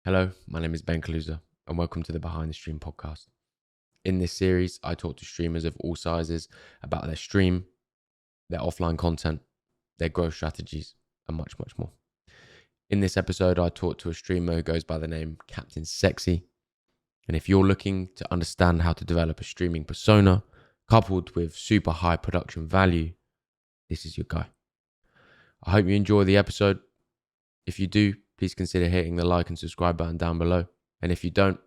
Hello, my name is Ben Kaluza, and welcome to the Behind the Stream podcast. In this series, I talk to streamers of all sizes about their stream, their offline content, their growth strategies, and much, much more. In this episode, I talk to a streamer who goes by the name Capatain Sexsea. And if you're looking to understand how to develop a streaming persona coupled with super high production value, this is your guy. I hope you enjoy the episode. If you do, please consider hitting the like and subscribe button down below. And if you don't,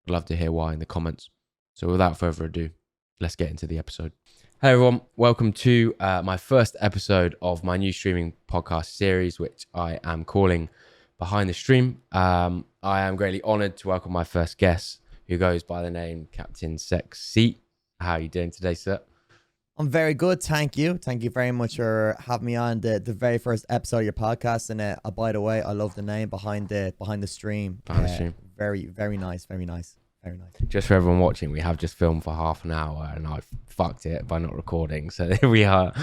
I'd love to hear why in the comments. So without further ado, let's get into the episode. Hey everyone, welcome to my first episode of my new streaming podcast series, which I am calling Behind the Stream. I am greatly honored to welcome my first guest, who goes by the name Capatain Sexsea. How are you doing today, sir? I'm very good, thank you. Thank you very much for having me on the very first episode of your podcast. And by the way, I love the name behind the stream. Behind the stream. Very nice, very nice. Just for everyone watching, we have just filmed for half an hour, and I fucked it by not recording. So we are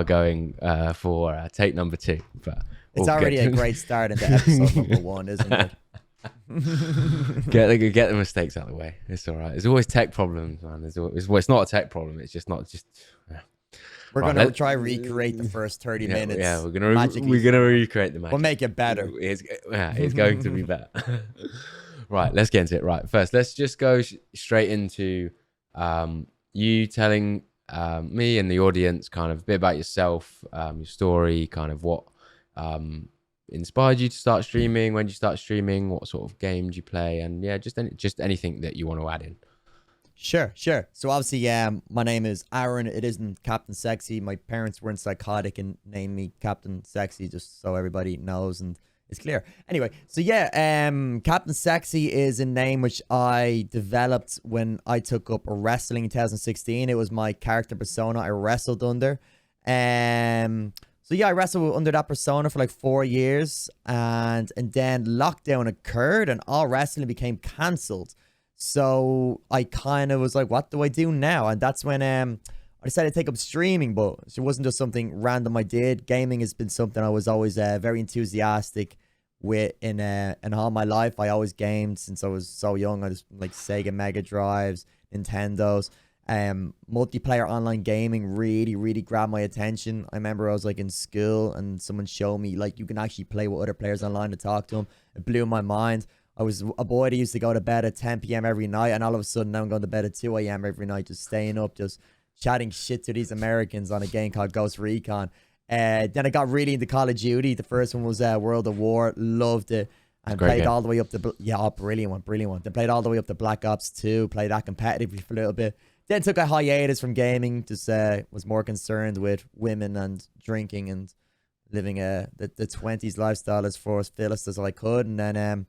going for take number 2. But it's already a great start into episode number 1, isn't it? get the mistakes out of the way. It's all right. There's always tech problems, man. It's not a tech problem. It's just not just. We're gonna try recreate the first 30 minutes. Yeah, we're gonna recreate the magic. We'll make it better. It's going to be better. Right, let's get into it. Right, first, let's just go straight into you telling me and the audience kind of a bit about yourself, your story, kind of what inspired you to start streaming, when did you start streaming, what sort of games you play, and yeah, just anything that you want to add in. Sure. So obviously, my name is Aaron. It isn't Capatain Sexsea. My parents weren't psychotic and named me Capatain Sexsea, just so everybody knows and it's clear. Anyway, so yeah, Capatain Sexsea is a name which I developed when I took up wrestling in 2016. It was my character persona I wrestled under. So yeah, I wrestled under that persona for like 4 years, and then lockdown occurred and all wrestling became cancelled. So I kind of was like, what do I do now? And that's when I decided to take up streaming, but it wasn't just something random I did. Gaming has been something I was always very enthusiastic with in all my life. I always gamed since I was so young. I just like Sega Mega Drives, Nintendos. Multiplayer online gaming really grabbed my attention. I remember I was like in school and someone showed me like you can actually play with other players online to talk to them. It blew my mind. I was a boy that used to go to bed at 10 p.m. every night, and all of a sudden now I'm going to bed at 2 a.m. every night, just staying up, just chatting shit to these Americans on a game called Ghost Recon. Then I got really into Call of Duty. The first one was World of War. Loved it. And played all the way up to... brilliant one. Then played all the way up to Black Ops 2. Played that competitively for a little bit. Then took a hiatus from gaming. Just was more concerned with women and drinking and living the 20s lifestyle as fulfilled as I could. And then...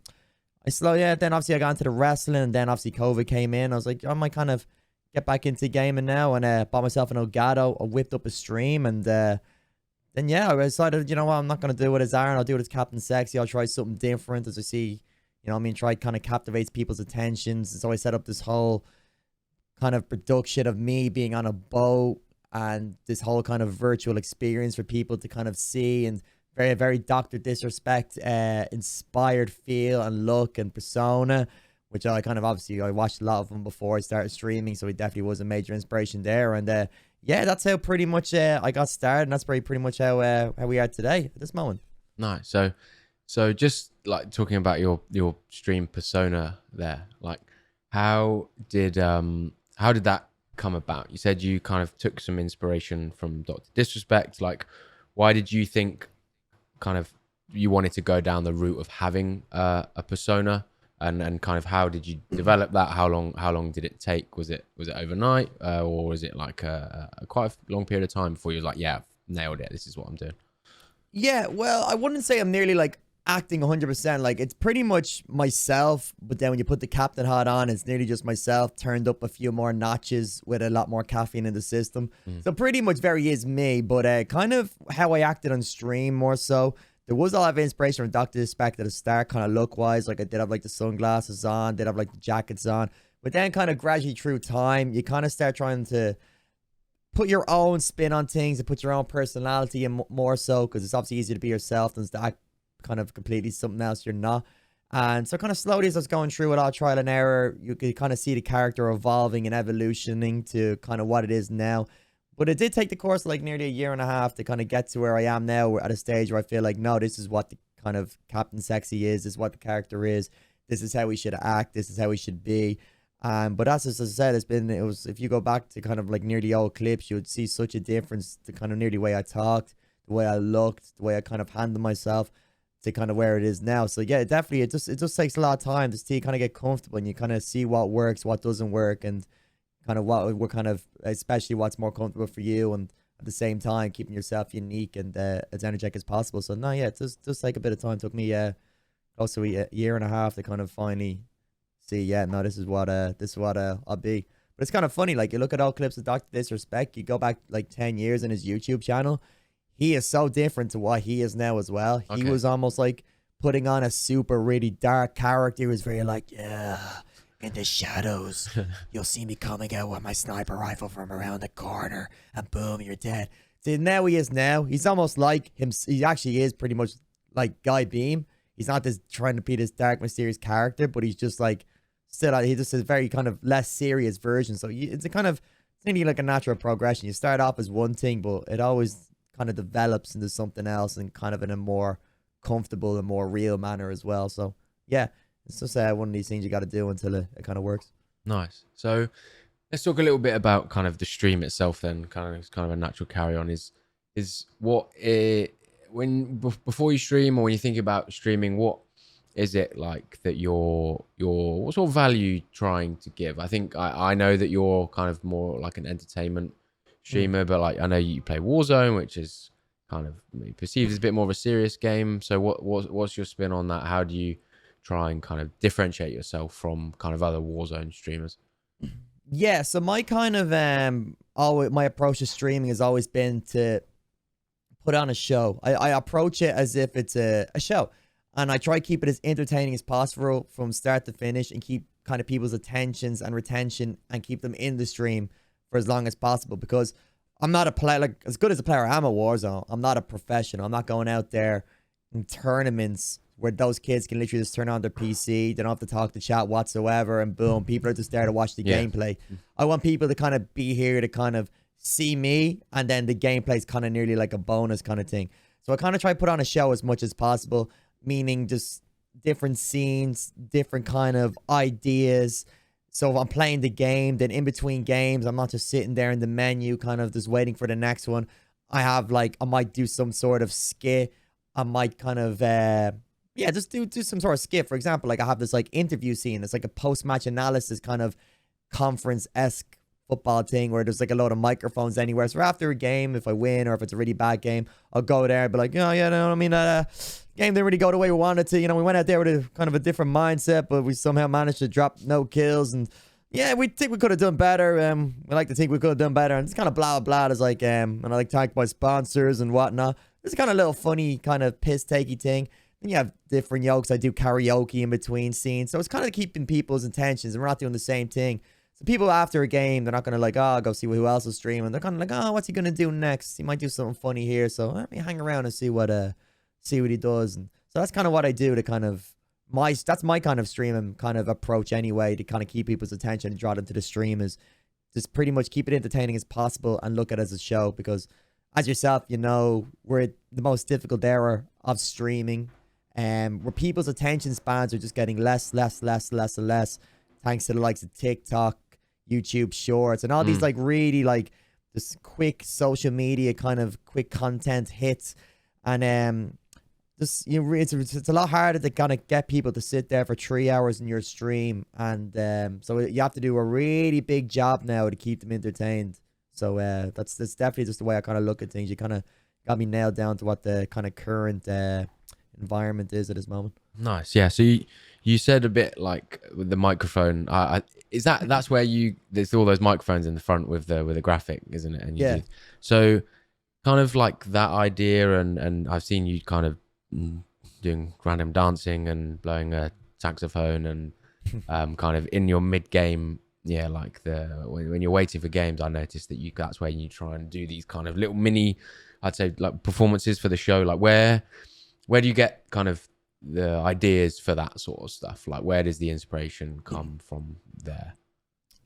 then obviously I got into the wrestling, and then obviously COVID came in. I was like, I might kind of get back into gaming now, and bought myself an Elgato. I whipped up a stream, and then I decided, you know what, I'm not going to do it as Aaron. I'll do it as Capatain Sexsea. I'll try something different as I see, try kind of captivates people's attentions. And so I set up this whole kind of production of me being on a boat and this whole kind of virtual experience for people to kind of see, and very Dr. Disrespect inspired feel and look and persona, which I kind of I watched a lot of them before I started streaming, so it definitely was a major inspiration there. And that's how pretty much I got started, and that's pretty much how we are today at this moment. Nice. So just like talking about your stream persona there, like how did that come about? You said you kind of took some inspiration from Dr. Disrespect. Like, why did you think kind of you wanted to go down the route of having a persona, and kind of how did you develop that? How long did it take? Was it overnight, or was it like a quite a long period of time before you was like, yeah, I've nailed it, this is what I'm doing? Yeah, well, I wouldn't say I'm nearly like acting 100%. Like, it's pretty much myself, but then when you put the captain hat on, it's nearly just myself turned up a few more notches with a lot more caffeine in the system. So pretty much very is me, but kind of how I acted on stream more so. There was a lot of inspiration from Dr. Disrespect at the start, kind of look-wise. Like, I did have like the sunglasses on, did have like the jackets on, but then kind of gradually through time, you kind of start trying to put your own spin on things and put your own personality in more so, because it's obviously easier to be yourself than to act kind of completely something else you're not. And so kind of slowly as I was going through it all, trial and error, you could kind of see the character evolving and evolutioning to kind of what it is now. But it did take the course like nearly a year and a half to kind of get to where I am now. We're at a stage where I feel like, no, this is what the kind of Capatain Sexsea is. This is what the character is. This is how we should act. This is how we should be. But as I said, it was, if you go back to kind of like near the old clips, you would see such a difference to kind of near the way I talked, the way I looked, the way I kind of handled myself to kind of where it is now. So yeah, definitely it just takes a lot of time to see, kind of get comfortable, and you kind of see what works, what doesn't work, and kind of what we're kind of, especially what's more comfortable for you, and at the same time keeping yourself unique and as energetic as possible. So no, yeah, it just take a bit of time. It took me close to a year and a half to kind of finally see, yeah, no, this is what I'll be. But it's kind of funny, like you look at old clips of Dr. Disrespect, you go back like 10 years in his YouTube channel, he is so different to what he is now as well. He was almost like putting on a super really dark character. He was very like, yeah, in the shadows, you'll see me coming out with my sniper rifle from around the corner, and boom, you're dead. See, now he is now. He's almost like him. He actually is pretty much like Guy Beam. He's not this trying to be this dark, mysterious character, but he's just like, still, he's just a very kind of less serious version. So it's a kind of, it's nearly like a natural progression. You start off as one thing, but it always kind of develops into something else, and kind of in a more comfortable and more real manner as well. So yeah, it's just one of these things you got to do until it kind of works. Nice. So let's talk a little bit about kind of the stream itself then. It's kind of a natural carry on is what before you stream, or when you think about streaming, what is it like that you're what sort of value trying to give? I think I know that you're kind of more like an entertainment streamer, but like I know you play Warzone, which is kind of perceived as a bit more of a serious game. So what's your spin on that? How do you try and kind of differentiate yourself from kind of other Warzone streamers? Yeah, so my kind of my approach to streaming has always been to put on a show. I approach it as if it's a show, and I try to keep it as entertaining as possible from start to finish, and keep kind of people's attentions and retention, and keep them in the stream for as long as possible, because I'm not a player, like as good as a player I am at Warzone, I'm not a professional. I'm not going out there in tournaments where those kids can literally just turn on their PC, they don't have to talk to chat whatsoever, and boom, people are just there to watch the gameplay. I want people to kind of be here to kind of see me, and then the gameplay is kind of nearly like a bonus kind of thing. So I kind of try to put on a show as much as possible, meaning just different scenes, different kind of ideas. So if I'm playing the game, then in between games, I'm not just sitting there in the menu kind of just waiting for the next one. I have like, I might do some sort of skit. I might kind of, just do some sort of skit. For example, like I have this like interview scene. It's like a post-match analysis kind of conference-esque football thing where there's like a load of microphones anywhere. So after a game, if I win or if it's a really bad game, I'll go there and be like, oh, yeah, no, I mean, game didn't really go the way we wanted to. You know, we went out there with a kind of a different mindset, but we somehow managed to drop no kills. And yeah, we think we could have done better. We like to think we could have done better. And it's kind of blah, blah. There's like, and I like tagged by sponsors and whatnot. It's kind of a little funny kind of piss-takey thing. Then you have different yokes. I do karaoke in between scenes. So it's kind of keeping people's intentions, and we're not doing the same thing. So people after a game, they're not going to like, oh, go see who else is streaming. They're kind of like, oh, what's he going to do next? He might do something funny here. So let me hang around and see what he does. And so that's kind of what I do to kind of, that's my kind of streaming kind of approach anyway, to kind of keep people's attention and draw them to the stream, is just pretty much keep it entertaining as possible and look at it as a show. Because as yourself, you know, we're at the most difficult era of streaming, where people's attention spans are just getting less and less, thanks to the likes of TikTok, YouTube Shorts, and all these like really like just quick social media kind of quick content hits. And just, you know, it's a lot harder to kind of get people to sit there for 3 hours in your stream, and so you have to do a really big job now to keep them entertained. So that's definitely just the way I kind of look at things. You kind of got me nailed down to what the kind of current environment is at this moment. Nice. Yeah, so you said a bit like with the microphone, that's where there's all those microphones in the front with the graphic, isn't it? And so kind of like that idea, and I've seen you kind of doing random dancing and blowing a saxophone, and kind of in your mid game, like when you're waiting for games, I noticed that that's where you try and do these kind of little mini, I'd say, like performances for the show. Like where do you get kind of the ideas for that sort of stuff? Like, where does the inspiration come from there?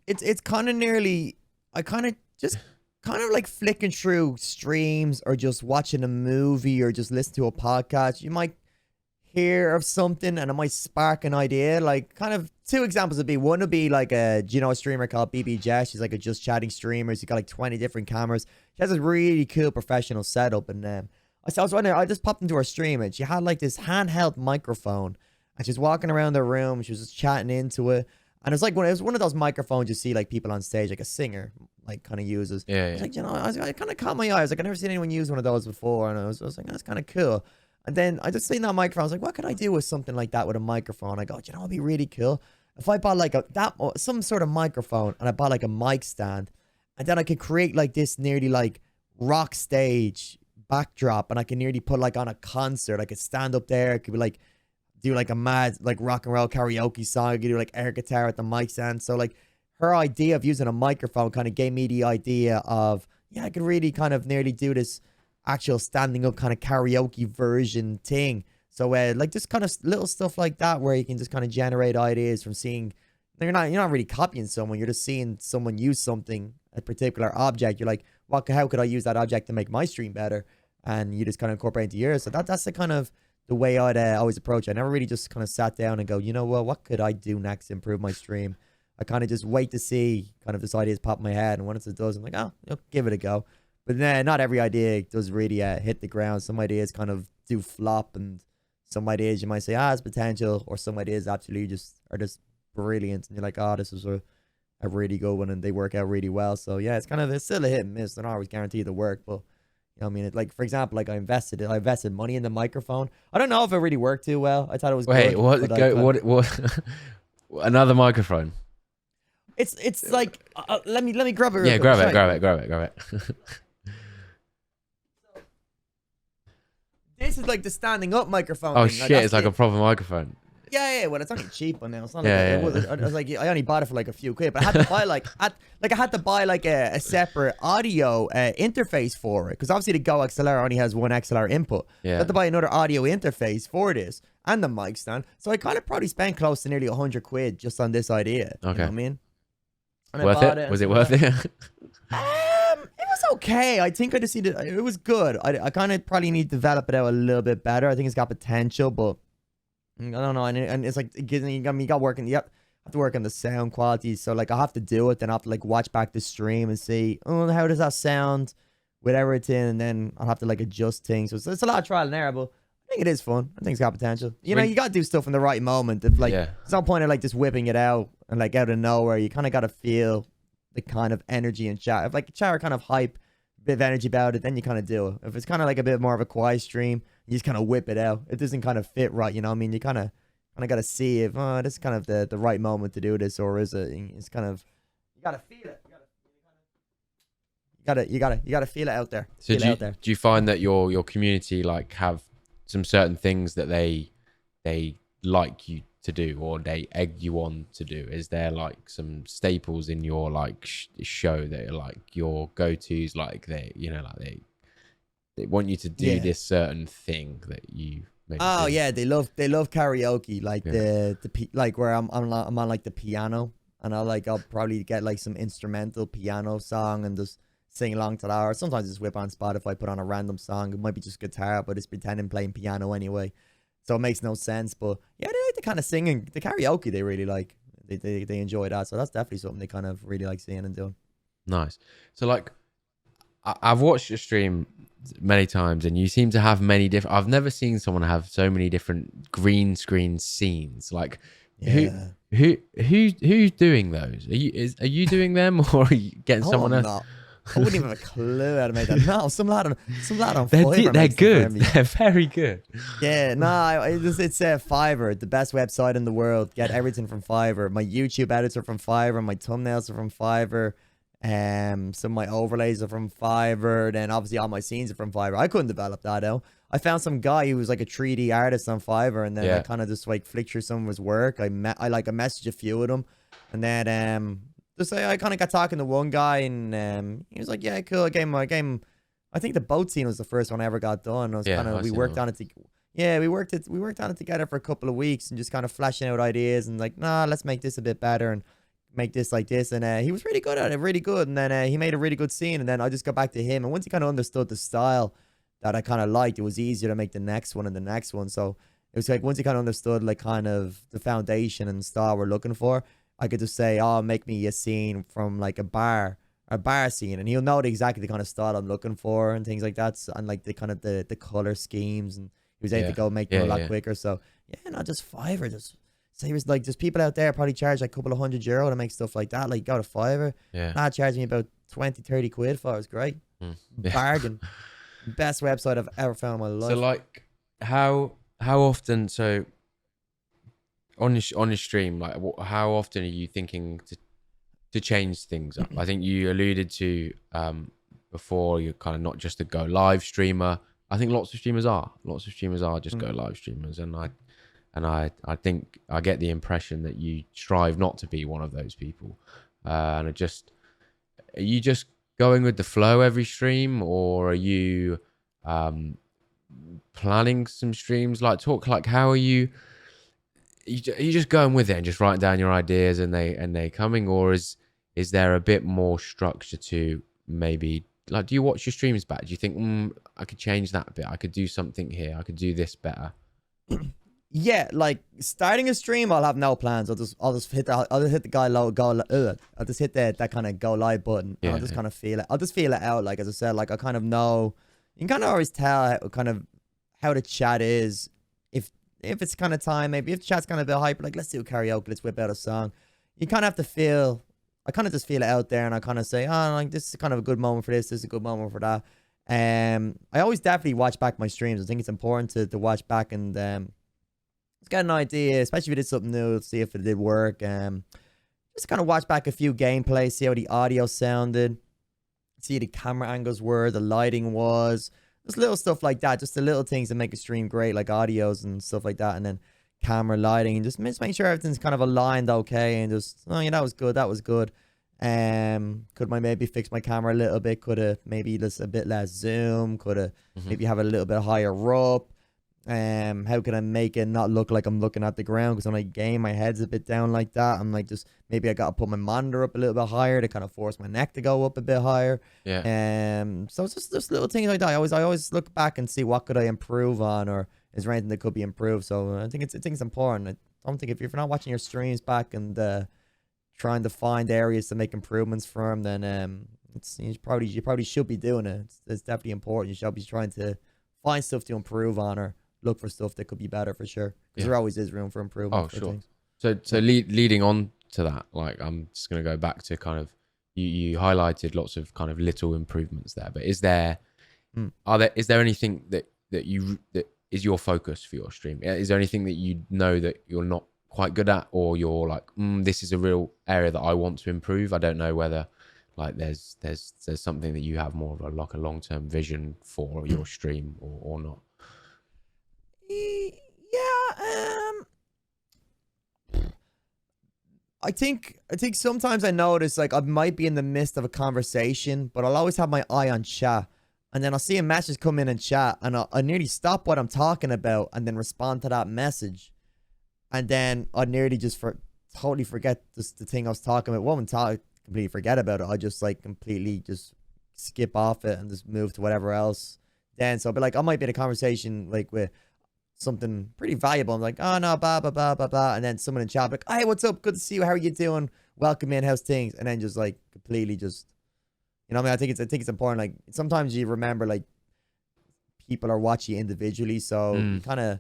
It's kind of nearly, I kind of just kind of like flicking through streams or just watching a movie or just listen to a podcast. You might hear of something and it might spark an idea. Like, kind of two examples would be, one would be like do you know a streamer called BB Jess? She's like a just chatting streamer. She's got like 20 different cameras. She has a really cool professional setup. And I was wondering, I just popped into her stream and she had like this handheld microphone and she's walking around the room. She was just chatting into it. And it was like it was one of those microphones you see like people on stage, like a singer, like kind of uses. Yeah, I was like, you know, I kind of caught my eye. I was like, I've never seen anyone use one of those before, and I was like, that's kind of cool. And then I just seen that microphone. I was like, what could I do with something like that with a microphone? I go, you know, it'd be really cool if I bought like some sort of microphone and I bought like a mic stand, and then I could create like this nearly like rock stage backdrop, and I can nearly put like on a concert. I could stand up there. I could be like do like a mad like rock and roll karaoke song. I could do like air guitar at the mic stand. So like her idea of using a microphone kind of gave me the idea of, yeah, I could really kind of nearly do this actual standing up kind of karaoke version thing. So like just kind of little stuff like that where you can just kind of generate ideas from seeing. You're not really copying someone. You're just seeing someone use something, a particular object. You're like, how could I use that object to make my stream better? And you just kind of incorporate into yours. So that's the kind of the way I'd always approach it. I never really just kind of sat down and go, you know what could I do next to improve my stream? I kind of just wait to see kind of this ideas pop in my head, and once it does, I'm like, oh, give it a go. But then not every idea does really hit the ground. Some ideas kind of do flop, and some ideas you might say, it's potential, or some ideas absolutely are just brilliant, and you're like, oh, this is a really good one, and they work out really well. So yeah, it's still a hit and miss. They're not always guaranteed to work, but you know what I mean? Like, for example, like I invested money in the microphone. I don't know if it really worked too well. I thought it was Wait, good. what? Another microphone? It's like let me grab it. Yeah, grab it. This is like the standing up microphone. Oh thing. shit! It's like a proper microphone. Yeah. Well, it's only cheap one now. It's not Yeah, like it was. I was like, I only bought it for like a few quid, but I had to buy I had to buy like a separate audio interface for it, because obviously the Go XLR only has one XLR input. Yeah. I had to buy another audio interface for this and the mic stand. So I kind of probably spent close to nearly 100 quid just on this idea. Okay. You know what I mean? And Worth it? Was it worth it? It was okay. I think I just need it was good. I kind of probably need to develop it out a little bit better. I think it's got potential, but I don't know. And it's like, you got to work have to work on the sound quality. So like I have to do it, then I have to like watch back the stream and see, how does that sound with everything, and then I'll have to like adjust things. So it's a lot of trial and error, but I think it is fun. I think it's got potential. You know, you got to do stuff in the right moment. If like, There's no point in like just whipping it out and like out of nowhere. You kind of got to feel the kind of energy and chat. If like chat are kind of hype, a bit of energy about it, then you kind of do it. If it's kind of like a bit more of a quiet stream, you just kind of whip it out. It doesn't kind of fit right, you know what I mean? You kind of got to see if this is kind of the right moment to do this, or is it? It's kind of, you got to feel it. You gotta feel it out there. So do you find that your community like have some certain things that they like you to do, or they egg you on to do? Is there like some staples in your like show that are like your go-tos, like they want you to do this certain thing that you maybe do? Yeah, they love karaoke, like like where I'm on like the piano, and I'll probably get like some instrumental piano song and just sing along to that, or sometimes just whip on Spotify, put on a random song. It might be just guitar, but it's pretending playing piano anyway, so it makes no sense. But yeah, they like the kind of singing, the karaoke they really like. They enjoy that, so that's definitely something they kind of really like seeing and doing. Nice. So like I've watched your stream many times, and you seem to have many different. I've never seen someone have so many different green screen scenes. Like who's doing those? Are you doing them, or are you getting someone else? No. I wouldn't even have a clue how to make that. No, some lad on Fiverr. They're good. They're very good. Yeah, no, it's Fiverr, the best website in the world. Get everything from Fiverr. My YouTube edits are from Fiverr. My thumbnails are from Fiverr. Some of my overlays are from Fiverr. Then obviously all my scenes are from Fiverr. I couldn't develop that though. I found some guy who was like a 3D artist on Fiverr, and then I kind of just like flicked through some of his work. I messaged a few of them, and then I kind of got talking to one guy, and he was like, yeah, cool. I gave him I think the boat scene was the first one I ever got done. I was we worked on it yeah, we worked on it together for a couple of weeks and just kind of flashing out ideas and like, nah, let's make this a bit better and make this like this. And he was really good at it, really good. And then he made a really good scene. And then I just got back to him. And once he kind of understood the style that I kind of liked, it was easier to make the next one and the next one. So it was like once he kind of understood like kind of the foundation and style we're looking for, I could just say, oh, make me a scene from like a bar scene, and he'll know exactly the kind of style I'm looking for and things like that. So, and like the kind of the color schemes, and he was able to go make them a lot quicker. So yeah, not just Fiverr, just serious, like there's people out there probably charge like a couple of €100 to make stuff like that. Like go to Fiverr, not charging me about 20-30 quid for it. It's great. Bargain. Best website I've ever found in my life. So like how often, so on your stream, like how often are you thinking to change things up? I think you alluded to before, you're kind of not just a go live streamer. I think lots of streamers are just go live streamers, and I think I get the impression that you strive not to be one of those people. And are you just going with the flow every stream, or are you planning some streams? Like how are you just going with it and just writing down your ideas and they coming, or is there a bit more structure to maybe, like, do you watch your streams back? Do you think I could change that a bit, I could do something here, I could do this better? Yeah, like starting a stream, I'll have no plans. I'll just hit the guy low go. I'll just hit that kind of go live button. And I'll just kind of feel it. I'll just feel it out. Like as I said, like I kind of know. You can kind of always tell how the chat is. If it's kind of time, maybe if the chat's kind of a bit hyper, like let's do karaoke, let's whip out a song. You kind of have to feel. I kind of just feel it out there, and I kind of say, oh, like this is kind of a good moment for this. This is a good moment for that. I always definitely watch back my streams. I think it's important to watch back and just get an idea, especially if you did something new, see if it did work. Just kind of watch back a few gameplays, see how the audio sounded, see the camera angles were, the lighting was, just little stuff like that. Just the little things that make a stream great, like audios and stuff like that, and then camera lighting, and just make sure everything's kind of aligned okay, and just, oh yeah, that was good. Could I maybe fix my camera a little bit? Could have maybe just a bit less zoom? Could have maybe have a little bit higher up? How can I make it not look like I'm looking at the ground? Because when I game, my head's a bit down like that. I'm like, just maybe I gotta put my monitor up a little bit higher to kind of force my neck to go up a bit higher. So it's just little things like that. I always look back and see what could I improve on, or is there anything that could be improved. So I think it's important. I don't think if you're not watching your streams back and trying to find areas to make improvements from, then you probably should be doing it. It's definitely important. You should be trying to find stuff to improve on, or look for stuff that could be better for sure. Because there always is room for improvement. Oh, sure. So leading on to that, like I'm just gonna go back to kind of you highlighted lots of kind of little improvements there, but is there anything that is your focus for your stream? Is there anything that you know that you're not quite good at, or you're like, this is a real area that I want to improve? I don't know whether like there's something that you have more of a long-term vision for your stream or not. I think sometimes I notice like I might be in the midst of a conversation, but I'll always have my eye on chat, and then I'll see a message come in chat, and I nearly stop what I'm talking about and then respond to that message, and then I nearly just totally forget the thing I was talking about. Won't completely forget about it. I just like completely just skip off it and just move to whatever else. Then so, but like I might be in a conversation like with something pretty valuable. I'm like, oh no, blah blah blah blah blah, and then someone in chat like, hey, what's up? Good to see you. How are you doing? Welcome in. How's things? And then just like completely just, you know what I mean? I think it's important. Like sometimes you remember like people are watching you individually, so you kind of,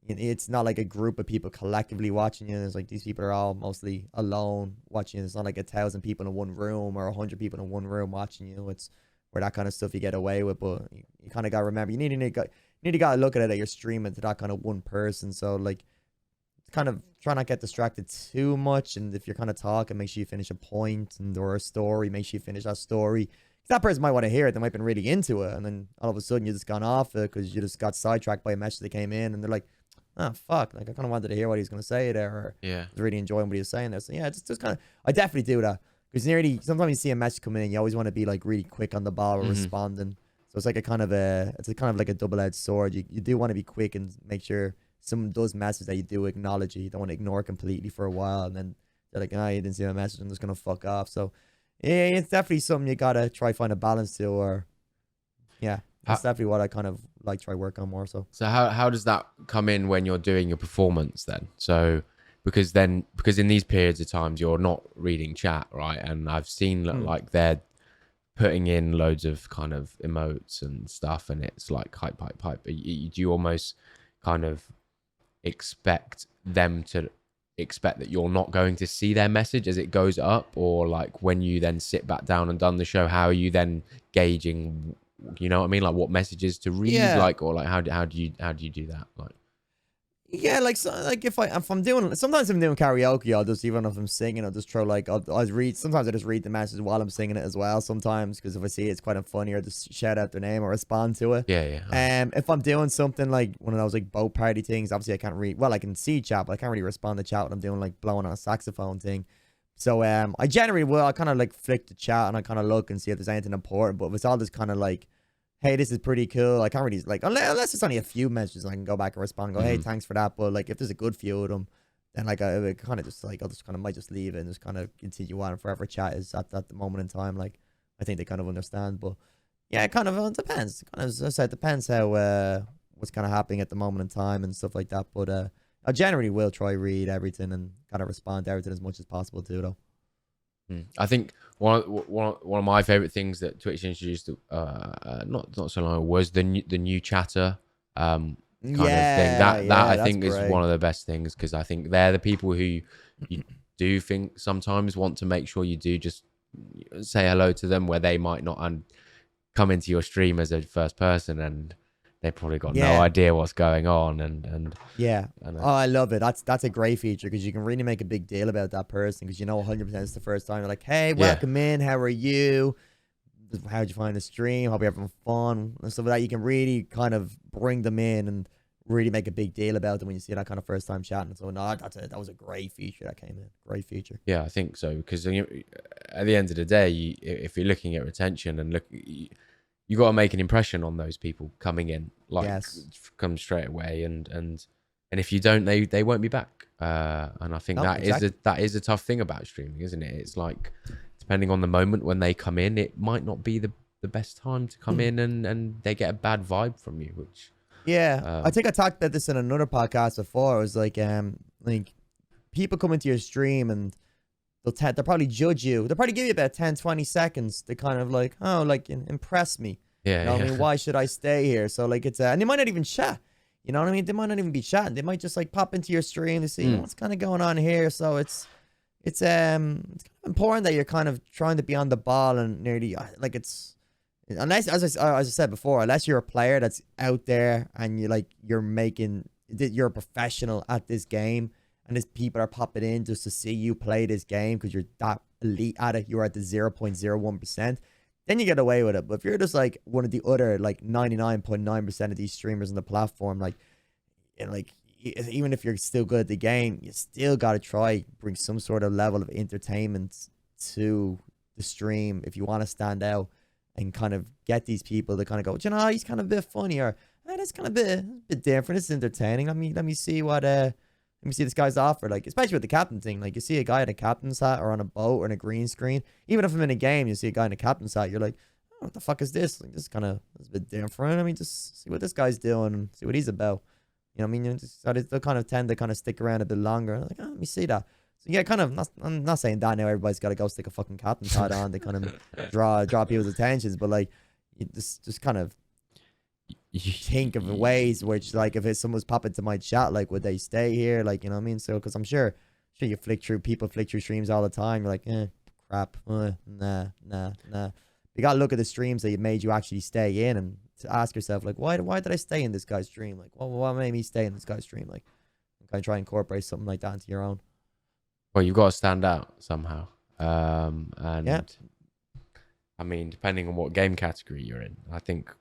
it's not like a group of people collectively watching you. It's like these people are all mostly alone watching you. It's not like 1,000 people in one room or 100 people in one room watching you. It's where that kind of stuff you get away with, but you kind of got to remember, you need to look at it that you're streaming to that kind of one person. So like kind of try not to get distracted too much, and if you're kind of talking, make sure you finish a point or a story, make sure you finish that story. That person might want to hear it, they might have been really into it, and then all of a sudden you just gone off it because you just got sidetracked by a message that came in, and they're like, oh fuck, like I kind of wanted to hear what he was going to say there, or I was really enjoying what he was saying there. So yeah, just kind of, I definitely do that, because sometimes you see a message come in and you always want to be like really quick on the ball or responding. So it's like it's a kind of like a double-edged sword. You do want to be quick and make sure someone does message that you do acknowledge it. You don't want to ignore it completely for a while, and then they're like, "Ah, you didn't see my message. I'm just gonna fuck off." So yeah, it's definitely something you gotta try find a balance to, or yeah, that's definitely what I kind of like try work on more. So how does that come in when you're doing your performance then? So because in these periods of times you're not reading chat, right? And I've seen like they're putting in loads of kind of emotes and stuff, and it's like hype. Do you almost kind of expect them to expect that you're not going to see their message as it goes up, or like when you then sit back down and done the show, how are you then gauging, you know what I mean, like what messages to read, yeah, like, or like how do you do that, like? yeah, like so, like if I'm doing, sometimes I'm doing karaoke, I'll just, even if I'm singing, I'll just throw like I'll read. Sometimes I just read the message while I'm singing it as well. Sometimes because if I see it's quite funny, or just shout out their name or respond to it. Yeah. If I'm doing something like one of those like boat party things, obviously I can't read. Well, I can see chat, but I can't really respond to chat when I'm doing like blowing on a saxophone thing. So I generally will. I kind of like flick the chat and I kind of look and see if there's anything important. But if it's all just kind of like, hey, this is pretty cool, I can't really, like, unless it's only a few messages, I can go back and respond and go, hey, thanks for that. But like if there's a good few of them, then like I kind of just like, I'll just kind of might just leave it and just kind of continue on forever chat is at the moment in time. Like I think they kind of understand. But yeah, it kind of depends. It kind of, as I said, depends how what's kind of happening at the moment in time and stuff like that. But I generally will try read everything and kind of respond to everything as much as possible too, though. I think one of my favorite things that Twitch introduced not so long ago was the new chatter kind of thing. That I think is one of the best things, because I think they're the people who you do think sometimes want to make sure you do just say hello to them, where they might not come into your stream as a first person and they probably got no idea what's going on, and oh, I love it. That's a great feature, because you can really make a big deal about that person, because you know 100% it's the first time. You're like, hey, welcome in, how are you, how'd you find the stream, hope you're having fun, and stuff like that. You can really kind of bring them in and really make a big deal about them when you see that kind of first time chatting. So no, that was a great feature that came in. Great feature. Yeah, I think so, because at the end of the day, if you're looking at retention and you got to make an impression on those people coming in, like come straight away, and if you don't, they won't be back. And I think that is a tough thing about streaming, isn't it? It's like, depending on the moment when they come in, it might not be the best time to come in, and they get a bad vibe from you, which I think I talked about this in another podcast before. It was like people come into your stream and they'll probably judge you. They'll probably give you about 10-20 seconds to kind of like, oh, like impress me. Yeah, you know what I mean? Why should I stay here? So like it's and they might not even chat. You know what I mean? They might not even be chatting. They might just like pop into your stream to see what's kind of going on here. So it's kind of important that you're kind of trying to be on the ball, and nearly like it's, unless, as I said before, unless you're a player that's out there and you're a professional at this game, and these people are popping in just to see you play this game because you're that elite at it, you're at the 0.01%, then you get away with it. But if you're just like one of the other like 99.9% of these streamers on the platform, like, you know, like even if you're still good at the game, you still got to try bring some sort of level of entertainment to the stream if you want to stand out, and kind of get these people to kind of go, you know, he's kind of a bit funny, or that's kind of a bit different, it's entertaining, let me see what let me see this guy's offer. Like, especially with the captain thing, like you see a guy in a captain's hat or on a boat or in a green screen, even if I'm in a game, you see a guy in a captain's hat, you're like, oh, what the fuck is this? Like, this kind of is a bit different. I mean, just see what this guy's doing and see what he's about. You know what I mean? They'll kind of tend to kind of stick around a bit longer. Like, oh, let me see that. So yeah, kind of, I'm not saying that now everybody's got to go stick a fucking captain's hat on. They kind of draw people's attentions, but like, you just kind of think of ways which, like, if someone's popping to my chat, like, would they stay here? Like, you know what I mean? So, because I'm sure you people flick through streams all the time. You're like, crap, nah. You gotta look at the streams that made you actually stay in, and to ask yourself, like, why did I stay in this guy's stream? Like, what made me stay in this guy's stream? Like, kind of try and incorporate something like that into your own. Well, you've got to stand out somehow. And I mean, depending on what game category you're in, I think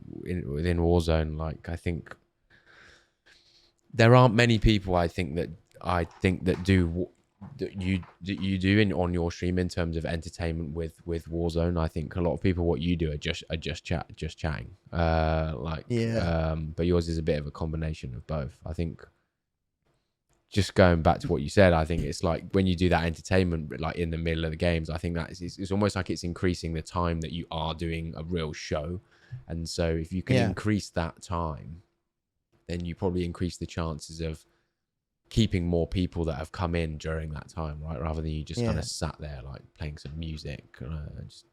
within Warzone, like, I think there aren't many people I think that do you do on your stream in terms of entertainment with Warzone. I think a lot of people, what you do are just chatting. Yeah. But yours is a bit of a combination of both. I think. Just going back to what you said, I think it's like when you do that entertainment, like in the middle of the games, I think that it's almost like it's increasing the time that you are doing a real show. And so if you can increase that time, then you probably increase the chances of keeping more people that have come in during that time, right? Rather than you just kind of sat there like playing some music and just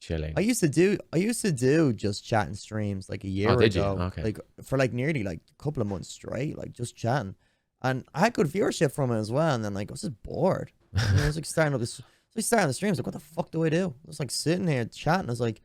chilling. I used to do just chatting streams like a year ago. Okay. Like for like nearly like a couple of months straight, like just chatting. And I had good viewership from it as well. And then like I was just bored. I was like starting the streams. Like, what the fuck do I do? I was like sitting here chatting. I was like,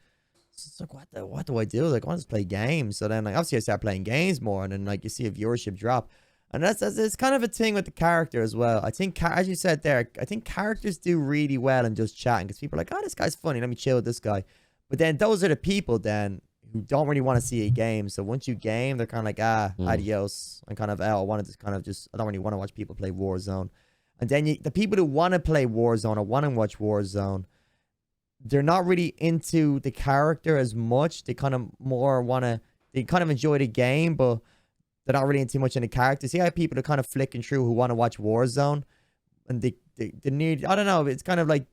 what do I do? Like, I want to play games. So then like obviously I started playing games more, and then like you see a viewership drop. And that's it's kind of a thing with the character as well. I think, as you said there, I think characters do really well in just chatting, because people are like, oh, this guy's funny, let me chill with this guy. But then those are the people then who don't really want to see a game. So once you game, they're kind of like, adios. And kind of, I want to kind of just, I don't really want to watch people play Warzone. And then the people who want to play Warzone or want to watch Warzone, they're not really into the character as much. They kind of more want to, they kind of enjoy the game, but they're not really into much in the character. See how people are kind of flicking through who want to watch Warzone, and they need, I don't know, it's kind of like,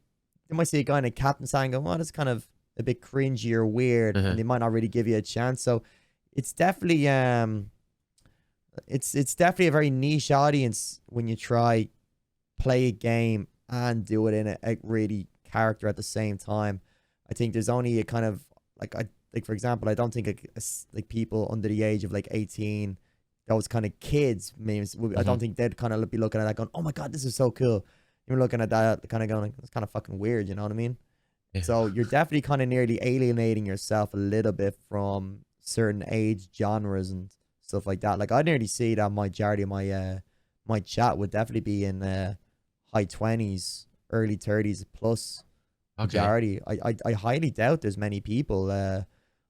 they might see a guy in a Capatain saying, oh, that's kind of a bit cringy or weird, and they might not really give you a chance. So it's definitely it's definitely a very niche audience when you try play a game and do it in a really character at the same time. I think there's only a kind of like, for example, I don't think like people under the age of like 18, those kind of kids memes, I don't think they'd kind of be looking at that going, oh my god, this is so cool. You're looking at that kind of going like, it's kind of fucking weird, you know what I mean? So you're definitely kind of nearly alienating yourself a little bit from certain age genres and stuff like that. Like I nearly see that majority of my chat would definitely be in high 20s, early 30s plus majority. I highly doubt there's many people. I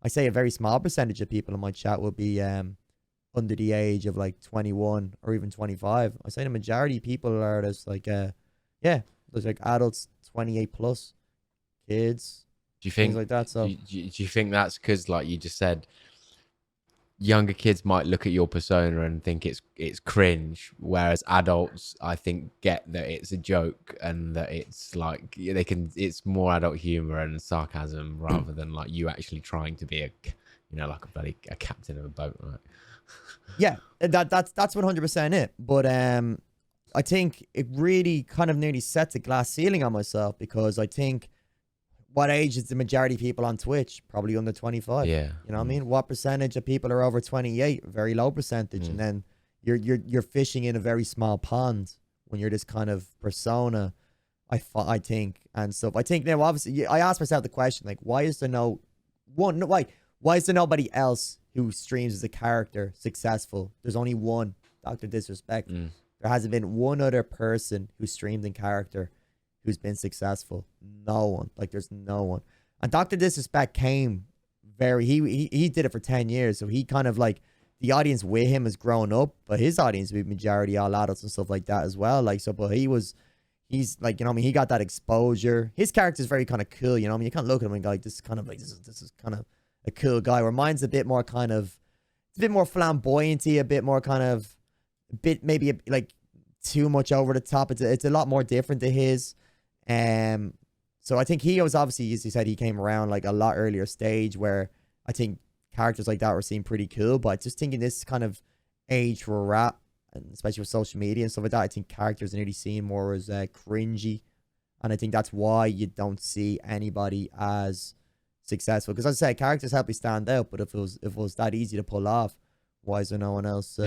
say a very small percentage of people in my chat will be under the age of like 21 or even 25. I say the majority of people are just like there's like adults 28 plus. Kids, do you think things like that? So do you think that's because, like you just said, younger kids might look at your persona and think it's cringe, whereas adults, I think, get that it's a joke and that it's like it's more adult humor and sarcasm rather than like you actually trying to be like a captain of a boat, right? Yeah, that's 100% it. But I think it really kind of nearly sets a glass ceiling on myself, because I think, what age is the majority of people on Twitch? Probably under 25. Yeah. You know what I mean? What percentage of people are over 28? Very low percentage. And then you're fishing in a very small pond when you're this kind of persona, I think, and stuff. I think now, obviously, I asked myself the question, like, why is there why is there nobody else who streams as a character successful? There's only one, Dr. Disrespect. There hasn't been one other person who streamed in character who's been successful. No one. Like, there's no one. And Dr. Disrespect came he did it for 10 years, so he kind of like, the audience with him has grown up, but his audience would be majority all adults and stuff like that as well. Like, so, but he's like, you know what I mean, he got that exposure. His character is very kind of cool, you know what I mean? You can't look at him and go like, this is kind of like, this is kind of a cool guy, where mine's a bit more kind of, it's a bit more flamboyanty, a bit more kind of, maybe like too much over the top. It's a lot more different to his. So I think he was obviously, as you said, he came around like a lot earlier stage, where I think characters like that were seen pretty cool. But just thinking this kind of age where we're at, and especially with social media and stuff like that, I think characters are nearly seen more as cringy. And I think that's why you don't see anybody as successful. Because as I said, characters help you stand out. But if it was that easy to pull off, why is there no one else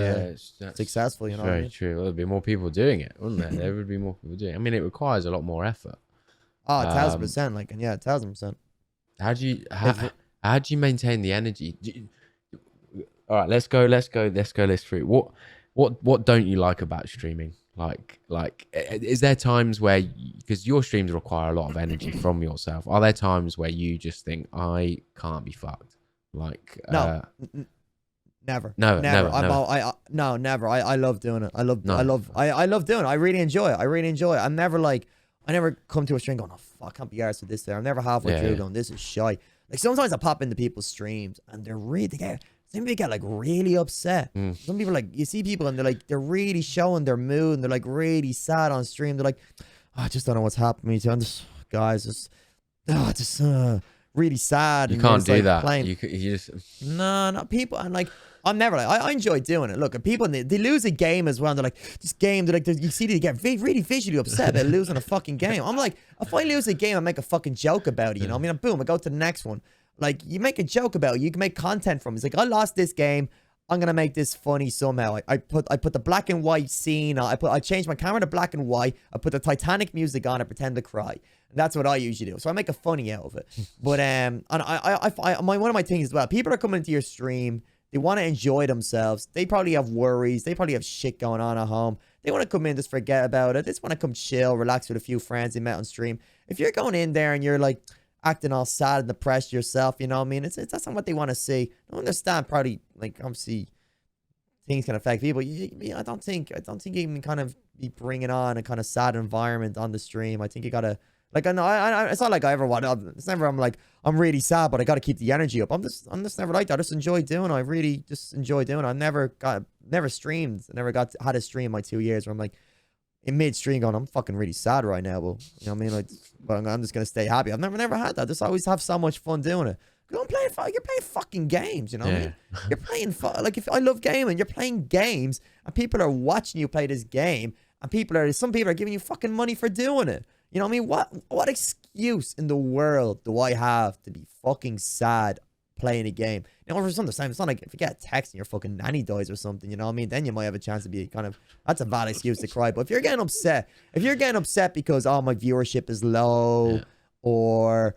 successful? You know, very true. Well, there'd be more people doing it, wouldn't there? There would be more people doing it. I mean, it requires a lot more effort. Oh, 1,000%. Like, yeah, 1,000%. How do you maintain the energy? All right, let's go through. What don't you like about streaming? Like, is there times where, because your streams require a lot of energy from yourself, are there times where you just think, I can't be fucked? Like, no. Never. No, Never. never. No, never. I love doing it. I love No. I love doing it. I really enjoy it. I really enjoy it. I'm never like, I never come to a stream going, oh fuck, I can't be arsed with this there. I'm never halfway Yeah, through yeah. going, this is shy. Like sometimes I pop into people's streams and they're really some people get like really upset. Some people like, you see people and they're really showing their mood and they're like really sad on stream. They're like, oh, I just don't know what's happening to me. I'm just, guys, just really sad. You and can't just, do like, that. playing. You just No, not people. And like, I'm never like, I enjoy doing it. Look, if people, they lose a game as well. And they're like, this game, they're like, you see, they get really visually upset about losing a fucking game. I'm like, if I lose a game, I make a fucking joke about it. You know what I mean? Boom, I go to the next one. Like, you make a joke about it. You can make content from it. It's like, I lost this game. I'm gonna make this funny somehow. I put the black and white scene. I changed my camera to black and white. I put the Titanic music on. I pretend to cry. And that's what I usually do. So I make a funny out of it. But and one of my things as well. People are coming into your stream. They want to enjoy themselves. They probably have worries. They probably have shit going on at home. They want to come in, just forget about it. They just want to come chill, relax with a few friends they met on stream. If you're going in there and you're like acting all sad and depressed yourself, you know what I mean? That's not what they want to see. I understand probably, like, obviously things can affect people. I don't think you can kind of be bringing on a kind of sad environment on the stream. I think you gotta, like, I know, it's not like I ever want. It's never. I'm like, I'm really sad, but I gotta keep the energy up. I'm just never like that. I just enjoy doing it. I really just enjoy doing it. I never streamed. I never had a stream in my 2 years where I'm like, in mid-stream going, I'm fucking really sad right now, but you know what I mean? Like, but I'm just gonna stay happy. I've never had that. Just always have so much fun doing it. You're playing fucking games, you know what I mean? You're playing like, if I love gaming, you're playing games, and people are watching you play this game, and some people are giving you fucking money for doing it. You know what I mean? What excuse in the world do I have to be fucking sad playing a game? You know, for some time, it's not like if you get a text and your fucking nanny dies or something, you know what I mean? Then you might have a chance to be kind of, that's a valid excuse to cry. But if you're getting upset because, oh, my viewership is low, or,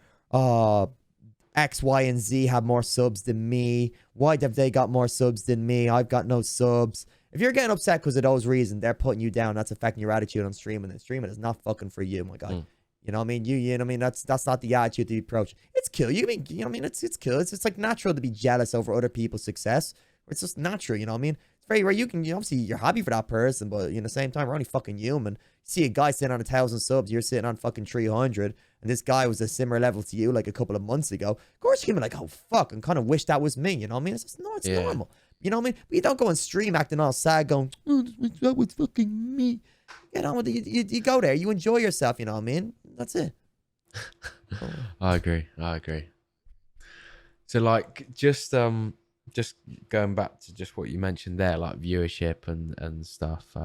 X, Y, and Z have more subs than me. Why have they got more subs than me? I've got no subs. If you're getting upset because of those reasons, they're putting you down. That's affecting your attitude on streaming. And streaming is not fucking for you, my guy. You know what I mean? You know what I mean? That's not the attitude to approach. It's cool. You know what I mean? It's cool. It's like natural to be jealous over other people's success. It's just natural, you know what I mean? It's very rare. Obviously you're happy for that person, but at the same time, we're only fucking human. You see a guy sitting on 1,000 subs, you're sitting on fucking 300, and this guy was a similar level to you like a couple of months ago. Of course you can be like, oh fuck, and kind of wish that was me, you know what I mean? It's just, no, it's normal. You know what I mean? But you don't go and stream acting all sad going, oh, that was fucking me. You know, you go there, you enjoy yourself, you know what I mean? That's it. I agree. So like, just going back to just what you mentioned there, like viewership and stuff.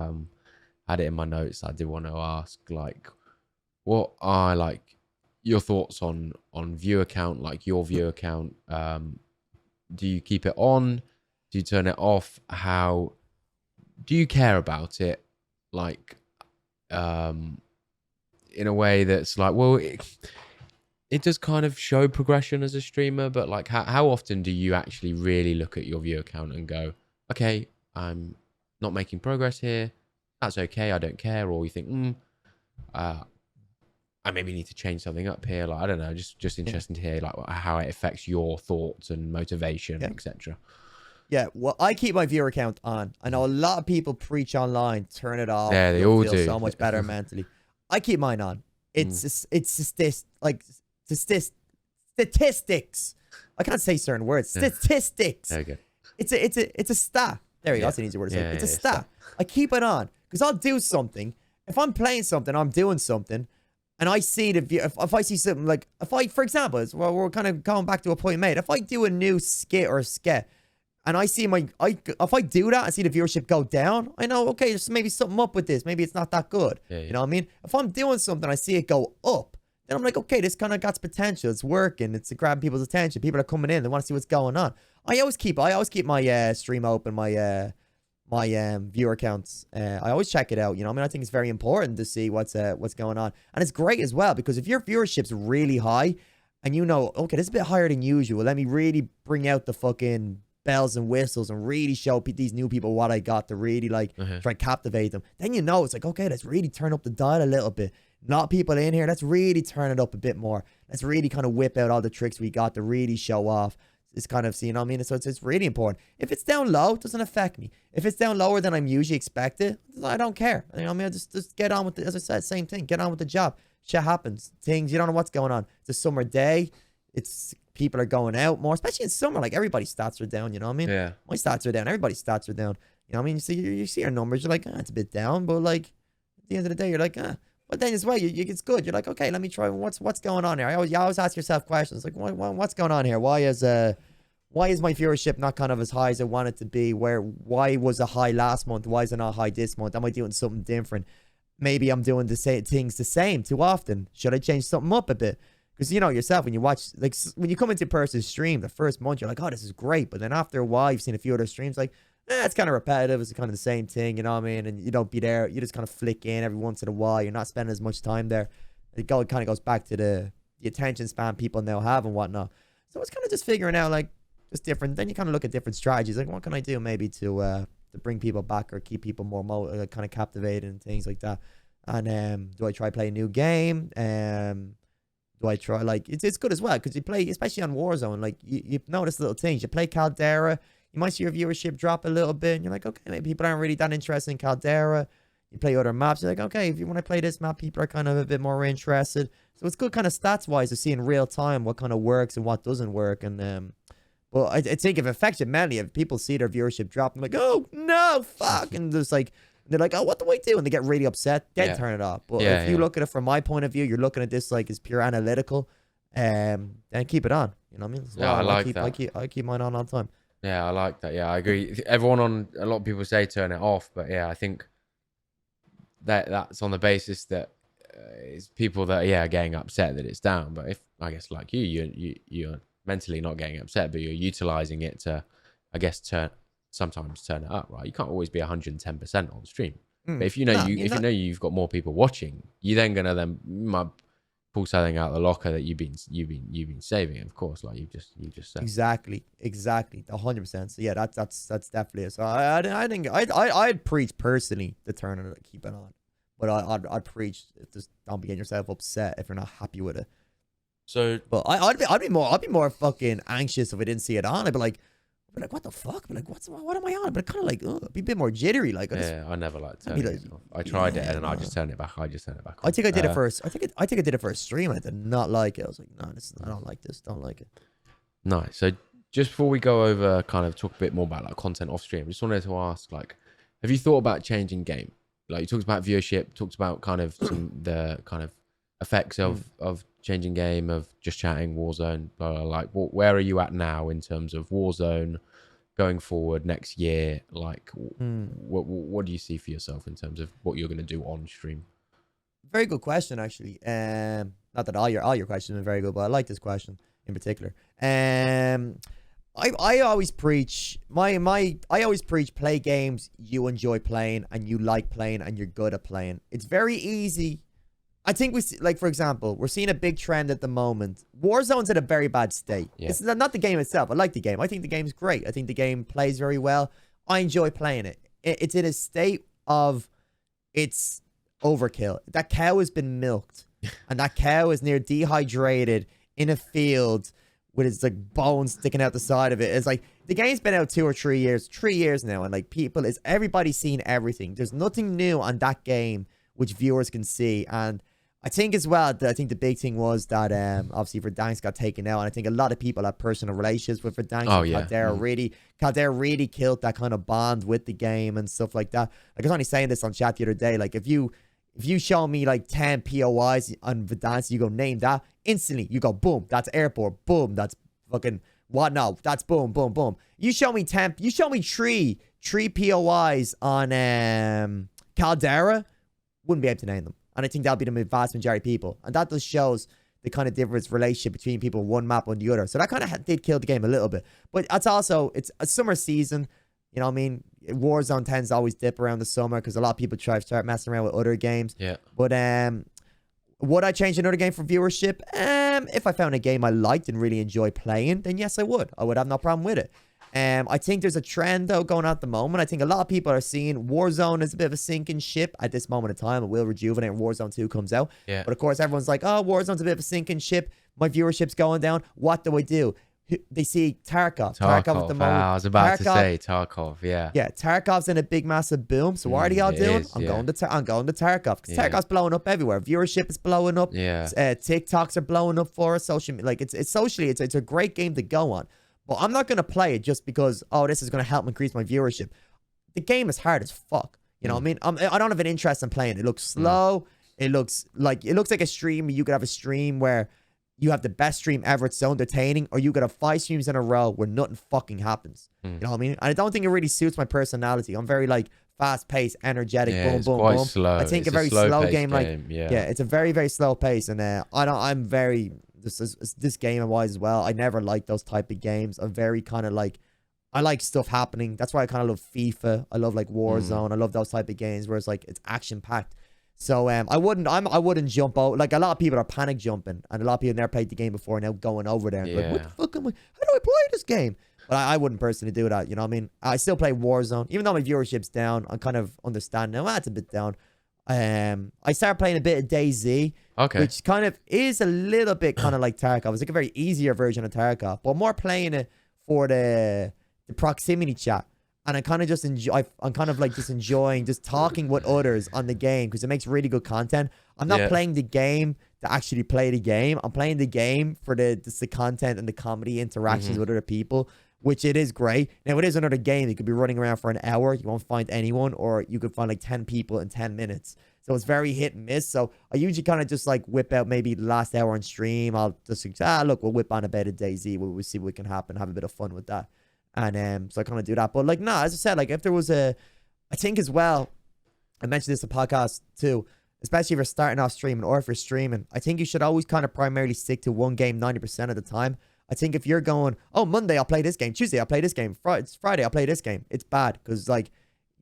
Had it in my notes. I did want to ask, like, what are like your thoughts on viewer count, like your viewer count? Do you keep it on? Do you turn it off? How do you care about it? Like, in a way that's like, well, it does kind of show progression as a streamer, but like, how often do you actually really look at your viewer count and go, okay, I'm not making progress here. That's okay. I don't care. Or you think, I maybe need to change something up here. Like, I don't know, just interesting to hear like how it affects your thoughts and motivation, etc. Yeah, well, I keep my viewer count on. I know a lot of people preach online, turn it off. Yeah, they all feel do. So much better mentally. I keep mine on. It's statistics. I can't say certain words. Statistics. Okay. It's a stat. There you go. That's an easy word to say. It's a stat. I keep it on because I'll do something. If I'm playing something, I'm doing something, and I see the view. If I see something like, for example, we're kind of going back to a point made. If I do a new skit or skit, and I see if I do that and see the viewership go down, I know, okay, there's maybe something up with this. Maybe it's not that good. You know what I mean? If I'm doing something, I see it go up, then I'm like, okay, this kind of got potential. It's working. It's grabbing people's attention. People are coming in. They want to see what's going on. I always keep my stream open, my viewer counts. I always check it out. You know what I mean? I think it's very important to see what's going on. And it's great as well, because if your viewership's really high and you know, okay, this is a bit higher than usual, let me really bring out the fucking bells and whistles and really show these new people what I got to really like try and captivate them. Then you know, it's like, okay, let's really turn up the dial a little bit. Not people in here. Let's really turn it up a bit more. Let's really kind of whip out all the tricks we got to really show off It's kind of, you know what I mean? So it's really important. If it's down low, it doesn't affect me. If it's down lower than I'm usually expected, I don't care. You know what I mean? I just get on with it. As I said, same thing. Get on with the job. Shit happens. Things, you don't know what's going on. It's a summer day. It's people are going out more, especially in summer. Like everybody's stats are down, you know what I mean? Yeah. My stats are down. Everybody's stats are down. You know what I mean? You see your numbers. You're like, it's a bit down, but like at the end of the day, you're like, But then as well, it's good. You're like, okay, let me try. What's going on here? You always ask yourself questions like, what's going on here? Why is my viewership not kind of as high as I want it to be? Why was it high last month? Why is it not high this month? Am I doing something different? Maybe I'm doing the same things the same too often. Should I change something up a bit? Because you know yourself, when you watch, like when you come into a person's stream, the first month you're like, oh, this is great. But then after a while, you've seen a few other streams, like, it's kind of repetitive. It's kind of the same thing, you know what I mean? And you don't be there. You just kind of flick in every once in a while. You're not spending as much time there. It kind of goes back to the attention span people now have and whatnot. So it's kind of just figuring out, like, just different. Then you kind of look at different strategies. Like, what can I do maybe to bring people back or keep people more kind of captivated and things like that? And do I try play a new game? Do I try, like, it's good as well because you play, especially on Warzone, like, you notice little things. You play Caldera, you might see your viewership drop a little bit, and you're like, okay, maybe people aren't really that interested in Caldera. You play other maps, you're like, okay, if you want to play this map, people are kind of a bit more interested. So it's good kind of stats-wise to see in real time what kind of works and what doesn't work. And but I think if it affects it mainly, if people see their viewership drop, I'm like, oh, no, fuck. And there's like, they're like, oh, what do I do? And they get really upset. Then turn it off. But if you look at it from my point of view, you're looking at this like it's pure analytical. Then keep it on. You know what I mean? So I like that. I keep mine on all the time. Yeah, I like that. Yeah, I agree. A lot of people say turn it off, but yeah, I think that's on the basis that it's people that are getting upset that it's down. But if I guess like you're mentally not getting upset, but you're utilizing it to, I guess, sometimes turn it up, right? You can't always be 110% on stream. But if you know you've got more people watching, you're then gonna might pull something out of the locker that you've been saving, of course, like you just said. Exactly 100%. So yeah, that's definitely it. So I think I'd preach personally to turn it, keep it on, but I'd preach just don't be getting yourself upset if you're not happy with it. So, but I'd be more fucking anxious if I didn't see it on. I'd be like, what the fuck? I'd be like, what am I on? But kind of like, be a bit more jittery. Like, I never liked turning it off. I tried it and I just turned it back. I think I did it first. I think I did it for a stream. And I did not like it. I was like, no, I don't like this. Don't like it. Nice. So just before we go over, kind of talk a bit more about like content off stream, just wanted to ask, like, have you thought about changing game? Like, you talked about viewership, talked about kind of the kind of effects of changing game, of just chatting, Warzone, blah, blah, like, where are you at now in terms of Warzone going forward next year? Like, what do you see for yourself in terms of what you're going to do on stream? Very good question, actually. Not that all your questions are very good, but I like this question in particular. I always preach I always preach play games you enjoy playing and you like playing and you're good at playing. It's very easy. I think we see, like, for example, we're seeing a big trend at the moment. Warzone's in a very bad state. Yeah. It's not the game itself. I like the game. I think the game's great. I think the game plays very well. I enjoy playing it. It's in a state of it's overkill. That cow has been milked, and that cow is near dehydrated in a field with its like bones sticking out the side of it. It's like the game's been out 2 or 3 years, 3 years now, and like everybody's seen everything. There's nothing new on that game which viewers can see. And I think as well, I think the big thing was that obviously Verdansk got taken out, and I think a lot of people have personal relationships with Verdansk. Oh, yeah. Caldera really killed that kind of bond with the game and stuff like that. Like, I was only saying this on chat the other day. Like, if you show me like 10 POIs on Verdansk, you go name that instantly. You go boom, that's airport. Boom, that's fucking what? No, that's boom, boom, boom. You show me 10. You show me three POIs on Caldera, wouldn't be able to name them. And I think that'll be the vast majority of people. And that just shows the kind of difference relationship between people one map on the other. So that kind of did kill the game a little bit. But that's also, it's a summer season. You know what I mean? Warzone tends to always dip around the summer because a lot of people try to start messing around with other games. Yeah. But would I change another game for viewership? If I found a game I liked and really enjoyed playing, then yes, I would. I would have no problem with it. I think there's a trend, though, going on at the moment. I think a lot of people are seeing Warzone as a bit of a sinking ship at this moment in time. It will rejuvenate when Warzone 2 comes out. Yeah. But, of course, everyone's like, oh, Warzone's a bit of a sinking ship. My viewership's going down. What do I do? they see Tarkov. Tarkov at the moment. I was about to Tarkov, say Tarkov. Yeah. yeah, Tarkov's in a big massive boom. So what are they all It doing? is, I'm yeah. going to Tarkov because Yeah. Tarkov's blowing up everywhere. Viewership is blowing up. Yeah. TikToks are blowing up for us. It's socially it's a great game to go on. But I'm not gonna play it just because this is gonna help increase my viewership. The game is hard as fuck. You know what I mean? I don't have an interest in playing. It looks slow. It looks like a stream. You could have a stream where you have the best stream ever. It's so entertaining. Or you could have 5 streams in a row where nothing fucking happens. You know what I mean? And I don't think it really suits my personality. I'm very like fast paced, energetic, Yeah, boom, it's boom, quite boom. slow. I think It's a very slow slow-paced game, like yeah. it's a very, very slow pace. And I'm very this game wise as well. I never like those type of games. I'm very kind of like I like stuff happening. That's why I kind of love FIFA. I love like Warzone. I love those type of games where it's like it's action packed. So I wouldn't jump out. Like a lot of people are panic jumping, and a lot of people never played the game before, now going over there and like, what the fuck am I? How do I play this game? But I wouldn't personally do that. You know what I mean? I still play Warzone, even though my viewership's down. I kind of understand now. It's a bit down. I started playing a bit of DayZ, which kind of is a little bit kind of like Tarkov. It's like a very easier version of Tarkov, but more playing it for the proximity chat. And I kind of just enjoy. I'm kind of like just enjoying just talking with others on the game because it makes really good content. I'm not playing the game to actually play the game. I'm playing the game for the content and the comedy interactions with other people, which it is great. Now it is another game. You could be running around for an hour. You won't find anyone, or you could find like 10 people in 10 minutes. So it's very hit and miss. So I usually kind of just like whip out maybe the last hour on stream. I'll just look, we'll whip on a bit of DayZ. We'll see what can happen. Have a bit of fun with that. And so I kind of do that. But like, as I said, like if there was I think as well, I mentioned this in the podcast too, especially if you're starting off streaming or if you're streaming, I think you should always kind of primarily stick to one game 90% of the time. I think if you're going, Monday I'll play this game, Tuesday I'll play this game, Friday I'll play this game, it's bad because like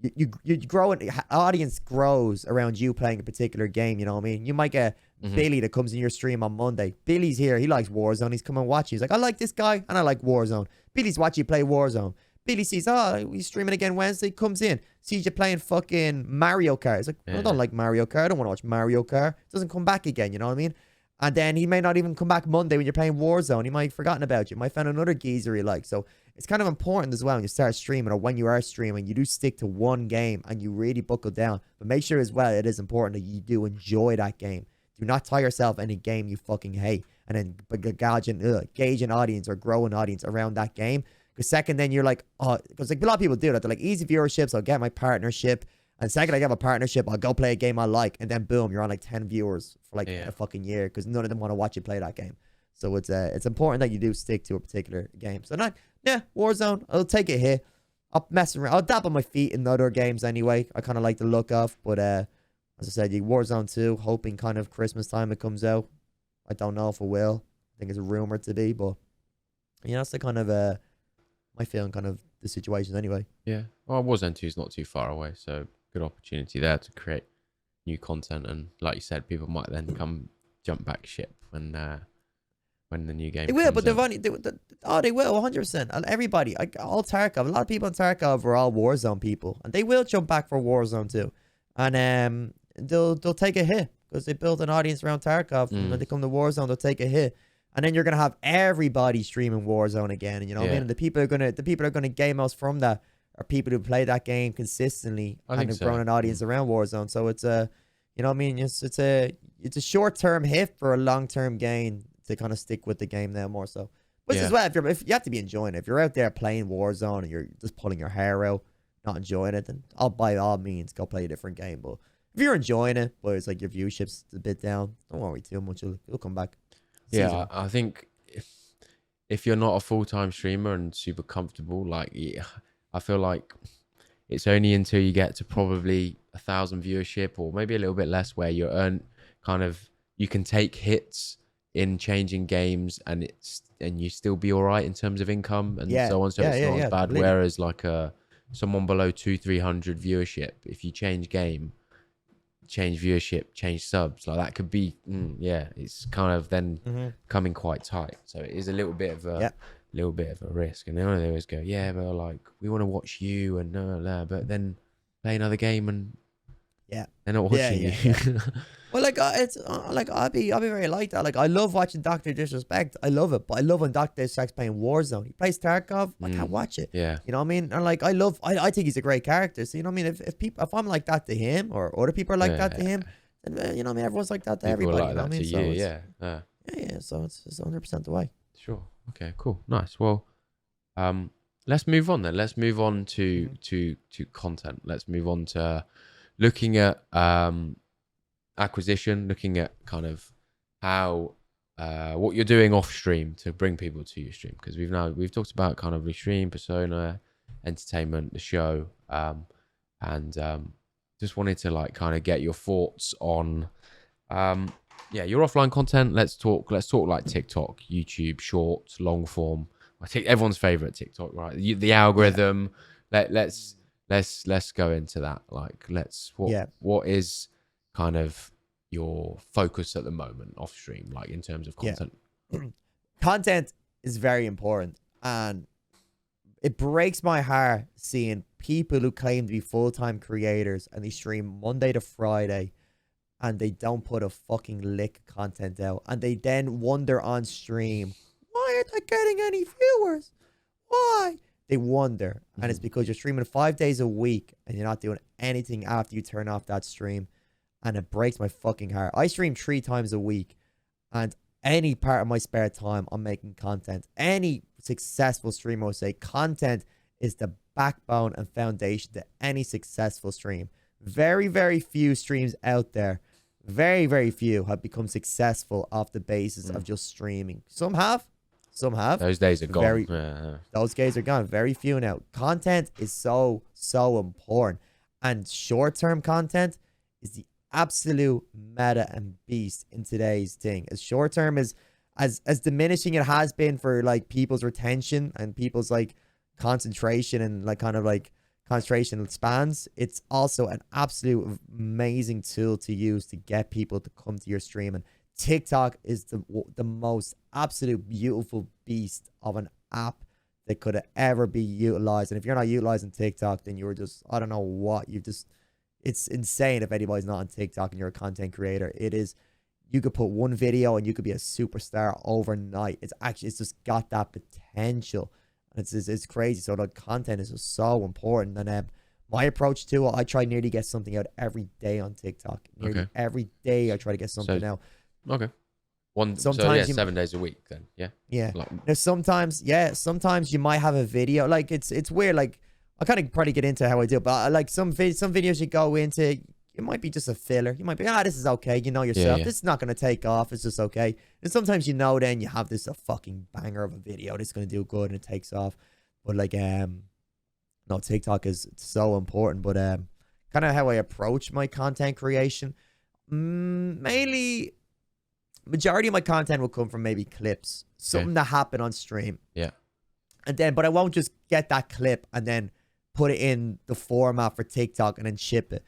you grow, audience grows around you playing a particular game. You know what I mean? You might get Billy that comes in your stream on Monday. Billy's here. He likes Warzone. He's coming and watching. He's like, I like this guy and I like Warzone. Billy's watching you play Warzone. Billy sees, you're streaming again Wednesday. Comes in, sees you playing fucking Mario Kart. He's like, I don't like Mario Kart. I don't want to watch Mario Kart. Doesn't come back again. You know what I mean? And then he may not even come back Monday when you're playing Warzone. He might have forgotten about you. Might find another geezer he likes. So it's kind of important as well when you start streaming or when you are streaming, you do stick to one game and you really buckle down. But make sure as well, it is important that you do enjoy that game. Do not tie yourself in a game you fucking hate and then gauge an audience or grow an audience around that game. Because second, then you're like, because like a lot of people do that. They're like, easy viewerships, I'll get my partnership. And second, I have a partnership, I'll go play a game I like. And then boom, you're on like 10 viewers for like a fucking year because none of them want to watch you play that game. So it's important that you do stick to a particular game. So Warzone, I'll take it here. I'll mess around. I'll dabble my feet in other games anyway. I kind of like the look of. But as I said, Warzone 2, hoping kind of Christmas time it comes out. I don't know if it will. I think it's a rumor to be. But that's the kind of my feeling kind of the situation anyway. Yeah. Well, Warzone 2 is not too far away. So good opportunity there to create new content. And like you said, people might then come jump back ship when the new game. They will, but out. they will 100%. And everybody, all Tarkov, a lot of people in Tarkov are all Warzone people, and they will jump back for Warzone too, and they'll take a hit because they built an audience around Tarkov. And when they come to Warzone, they'll take a hit, and then you're gonna have everybody streaming Warzone again. And you know what I mean? And the people are gonna game us from that are people who play that game consistently and have grown an audience around Warzone. So it's you know what I mean? It's a short term hit for a long term gain to kind of stick with the game now more so. Which is well, if you have to be enjoying it. If you're out there playing Warzone and you're just pulling your hair out, not enjoying it, then I'll by all means go play a different game. But if you're enjoying it, but it's like your viewership's a bit down, don't worry too much. It'll come back. Yeah, I think if you're not a full-time streamer and super comfortable, I feel like it's only until you get to probably 1,000 viewership or maybe a little bit less where you earn you can take hits in changing games and you still be all right in terms of income and so on. So it's not as bad. Whereas like someone below 200-300 viewership, if you change game, change viewership, change subs, like that could be it's kind of then coming quite tight. So it is a little bit of a risk. And then they always go, but like we want to watch you and but then play another game and they're not watching you. Well, like it's like I'll be very like that. Like I love watching Doctor Disrespect. I love it, but I love when Doctor Disrespect's playing Warzone. He plays Tarkov. I can't watch it. Yeah. You know what I mean? And like I think he's a great character. So you know what I mean? If I'm like that to him, or other people are like that to him, then you know what I mean? Everyone's like that to People everybody. like You know what I that mean? to you, So yeah. yeah. So it's 100% the way. Sure. Okay. Cool. Nice. Well, let's move on then. Let's move on to content. Let's move on to looking at acquisition, looking at kind of how what you're doing off stream to bring people to your stream, because we've talked about kind of the stream persona, entertainment, the show, and just wanted to like kind of get your thoughts on your offline content. Let's talk like TikTok, YouTube, shorts, long form. I think everyone's favorite TikTok, right? The algorithm. Let's go into that. Like, what is kind of your focus at the moment off stream, like in terms of content? Content is very important, and it breaks my heart seeing people who claim to be full-time creators and they stream Monday to Friday and they don't put a fucking lick of content out, and they then wonder on stream, why aren't I getting any viewers? Why? They wonder, and it's because you're streaming 5 days a week and you're not doing anything after you turn off that stream, and it breaks my fucking heart. I stream 3 times a week, and any part of my spare time I'm making content. Any successful streamer will say content is the backbone and foundation to any successful stream. Very, very few streams out there, very, very few have become successful off the basis of just streaming. Some have. Those days are gone. Those days are gone. Very few now. Content is so important, and short-term content is the absolute meta and beast in today's thing. As short-term as diminishing it has been for like people's retention and people's like concentration and like kind of like concentration spans, it's also an absolute amazing tool to use to get people to come to your stream. And TikTok is the most absolute beautiful beast of an app that could ever be utilized. And if you're not utilizing TikTok, then you're just, I don't know what, it's insane if anybody's not on TikTok and you're a content creator. It is, you could put one video and you could be a superstar overnight. It's just got that potential. It's crazy. So the content is just so important. And my approach to it, I try nearly get something out every day on TikTok. Nearly every day I try to get something out. Okay. Sometimes 7 days a week then. Yeah. Yeah. Now sometimes you might have a video. Like it's weird. Like I kind of probably get into how I do it, but like some videos you go into, it might be just a filler. You might be, this is okay. You know yourself. This is not going to take off. It's just okay. And sometimes then you have this a fucking banger of a video that's going to do good and it takes off. But like, no, TikTok is so important. But kind of how I approach my content creation, mainly, majority of my content will come from maybe clips, something that happened on stream. Yeah. And then, but I won't just get that clip and then put it in the format for TikTok and then ship it.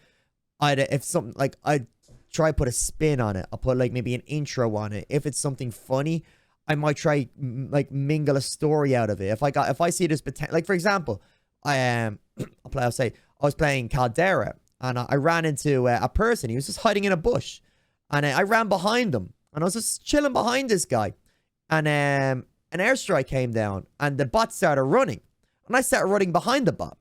If something like I try to put a spin on it, I'll put like maybe an intro on it. If it's something funny, I might try like mingle a story out of it. If I see this potential, like for example, I was playing Caldera and I ran into a person. He was just hiding in a bush, and I ran behind him and I was just chilling behind this guy, and an airstrike came down and the bot started running, and I started running behind the bot.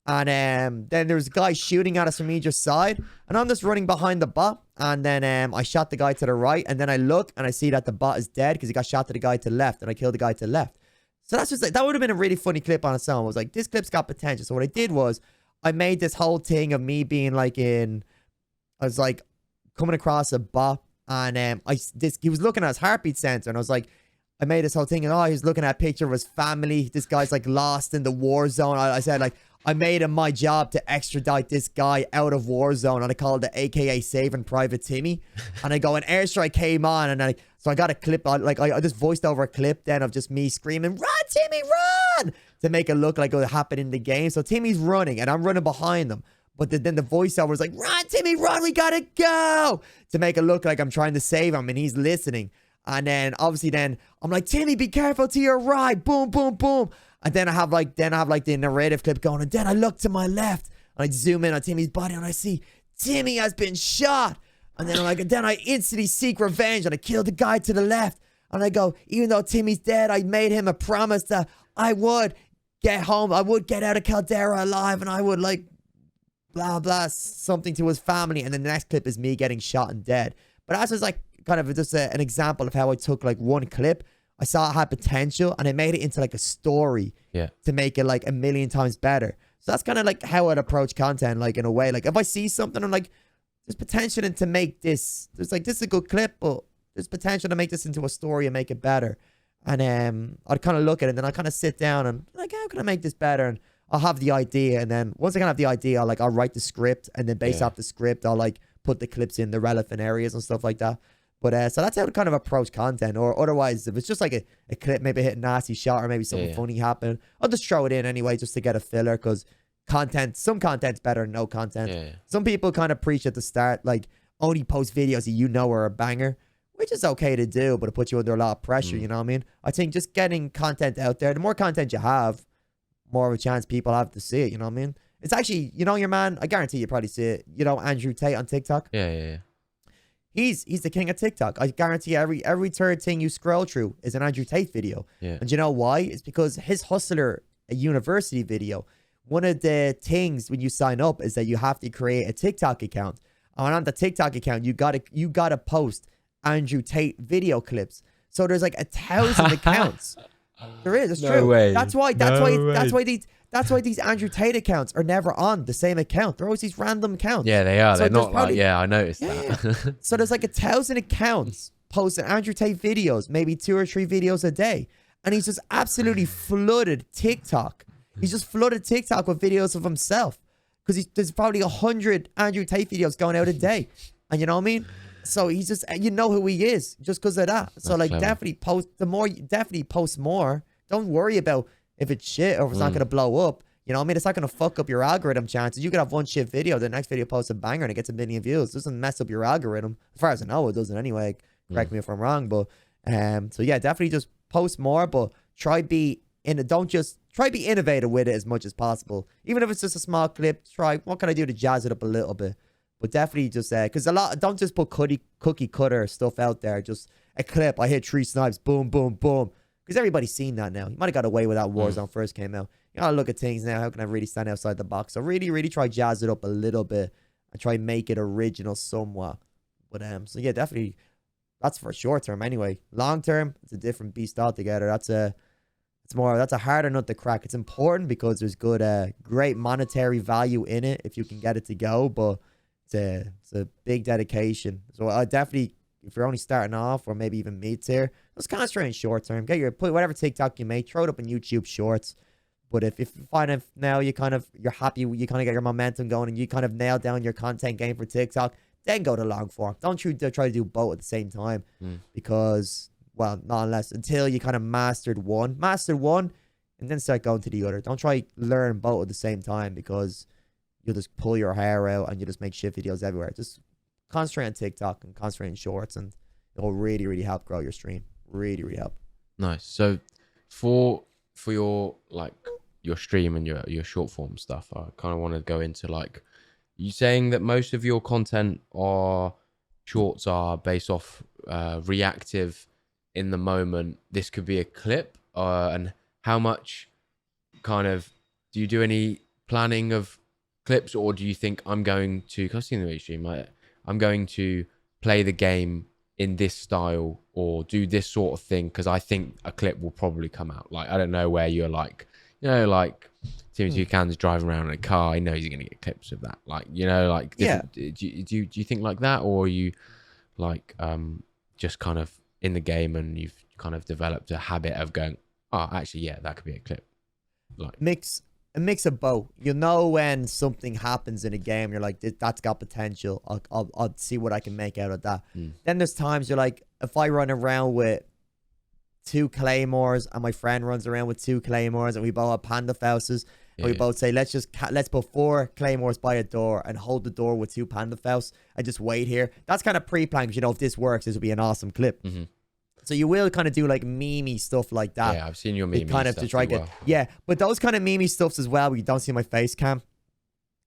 And then there was a guy shooting at us from either side, and I'm just running behind the bot, and then I shot the guy to the right, and then I look and I see that the bot is dead because he got shot to the guy to the left, and I killed the guy to the left. So that's just like, that would have been a really funny clip on its own. I was like, this clip's got potential. So what I did was I made this whole thing of me being like I was like coming across a bot, and he was looking at his heartbeat sensor, and I was like, I made this whole thing, and he was looking at a picture of his family. This guy's like lost in the war zone. I said like, I made it my job to extradite this guy out of Warzone, and I called it AKA Saving Private Timmy. And I go, an airstrike came on, and so I got a clip, I just voiced over a clip then of just me screaming, run, Timmy, run! To make it look like it happened in the game. So Timmy's running, and I'm running behind him. But then the voiceover was like, run, Timmy, run, we gotta go! To make it look like I'm trying to save him, and he's listening. And then, obviously, then I'm like, Timmy, be careful to your right, boom, boom, boom. And then I have like the narrative clip going, and then I look to my left and I zoom in on Timmy's body and I see Timmy has been shot. And then I'm like, and then I instantly seek revenge and I kill the guy to the left. And I go, even though Timmy's dead, I made him a promise that I would get home. I would get out of Caldera alive, and I would like blah blah something to his family. And then the next clip is me getting shot and dead. But that's just like kind of just an example of how I took like one clip. I saw it had potential and I made it into like a story to make it like a million times better. So that's kind of like how I'd approach content, like in a way. Like if I see something, I'm like, there's potential to make this. There's like, this is a good clip, but there's potential to make this into a story and make it better. And I'd kind of look at it and then I kind of sit down and like, how can I make this better? And I'll have the idea. And then once I can have the idea, I'll write the script, and then based off the script, I'll like put the clips in the relevant areas and stuff like that. But so that's how to kind of approach content. Or otherwise, if it's just like a clip, maybe hit a nasty shot or maybe something funny happened, I'll just throw it in anyway just to get a filler, because some content's better than no content. Some people kind of preach at the start, like, only post videos that you know are a banger, which is okay to do, but it puts you under a lot of pressure, you know what I mean? I think just getting content out there, the more content you have, more of a chance people have to see it, you know what I mean? It's actually, you know, your man, I guarantee you probably see it, you know, Andrew Tate on TikTok? Yeah. He's the king of TikTok. I guarantee every third thing you scroll through is an Andrew Tate video. And you know why? It's because his Hustler University video, one of the things when you sign up is that you have to create a TikTok account. And on the TikTok account, you gotta post Andrew Tate video clips. So there's like 1,000 accounts. There is. It's true. Way. That's why these Andrew Tate accounts are never on the same account. They're always these random accounts. Yeah, they are. So They're not probably, like, I noticed that. So there's like 1,000 accounts posting Andrew Tate videos, maybe 2 or 3 videos a day. And he's just absolutely flooded TikTok. He's just flooded TikTok with videos of himself. Because there's probably 100 Andrew Tate videos going out a day. And you know what I mean? So he's just, you know who he is just because of that. So like, definitely post more. Don't worry about if it's shit or if it's not going to blow up. You know what I mean? It's not going to fuck up your algorithm chances. You could have one shit video, the next video posts a banger and it gets a million views. It doesn't mess up your algorithm. As far as I know, it doesn't anyway. Correct me if I'm wrong. But so yeah, definitely just post more, but try be innovative with it as much as possible. Even if it's just a small clip, try, what can I do to jazz it up a little bit? But definitely just, because don't just put cookie cutter stuff out there. Just a clip, I hit 3 snipes, boom, boom, boom. Because everybody's seen that now. You might have got away with that Warzone first came out. You gotta look at things now. How can I really stand outside the box? So really, really try jazz it up a little bit. And try make it original somewhat. But so yeah, definitely, that's for short term anyway. Long term, it's a different beast altogether. That's a harder nut to crack. It's important because there's great monetary value in it if you can get it to go, but it's a big dedication. So I definitely, if you're only starting off or maybe even mid-tier, let's concentrate on short term. Put whatever TikTok you make, throw it up in YouTube Shorts. But if you find it now you're happy, you kind of get your momentum going and you kind of nail down your content game for TikTok, then go to long form. Don't try to do both at the same time because, well, not unless until you kind of master one and then start going to the other. Don't try learn both at the same time because you'll just pull your hair out and you just make shit videos everywhere. Just concentrate on TikTok and concentrate on shorts and it'll really, really help grow your stream. Really, really help. Nice. So for your like your stream and your short form stuff, I kind of want to go into like, you saying that most of your content or shorts are based off reactive in the moment. This could be a clip, and how much kind of do you do any planning of clips, or do you think I'm going to, because I've seen the way you stream, I'm going to play the game in this style or do this sort of thing because I think a clip will probably come out. Like, I don't know where you're like, you know, like Timothy Buchanan's driving around in a car. He knows he's going to get clips of that. Like, you know, like, do you think like that, or are you like just kind of in the game and you've kind of developed a habit of going, oh, actually, yeah, that could be a clip? Like a mix of both. You know when something happens in a game, you're like, that's got potential. I'll see what I can make out of that. Then there's times you're like, if I run around with 2 claymores and my friend runs around with 2 claymores and we both have panda fausts, and we both say, let's put 4 claymores by a door and hold the door with 2 panda fausts and just wait here. That's kind of pre-planned because, you know, if this works, this will be an awesome clip. So you will kind of do like meme stuff like that. Yeah, I've seen your meme kind of stuff to try get but those kind of meme stuffs as well, where you don't see my face cam,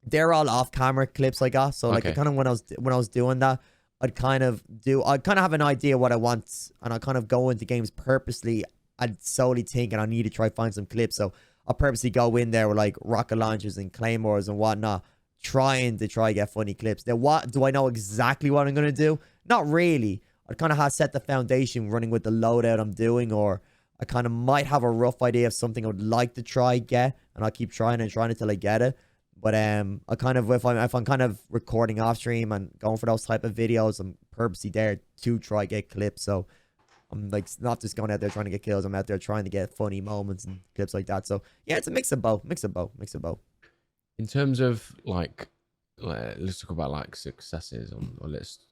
they're all off camera clips I got. So like kind of when I was doing that, I'd kind of have an idea what I want, and I kind of go into games purposely. I'd solely thinking I need to try find some clips, so I'll purposely go in there with like rocket launchers and claymores and whatnot, trying to get funny clips. Now, what do I know exactly what I'm gonna do? Not really. I kind of have set the foundation running with the loadout I'm doing, or I kind of might have a rough idea of something I would like to try get, and I'll keep trying and trying until I get it. But I kind of, if I'm kind of recording off stream and going for those type of videos, I'm purposely there to try get clips. So I'm like not just going out there trying to get kills. I'm out there trying to get funny moments and clips like that. So yeah, it's a mix of both. In terms of like, let's talk about like successes on a list.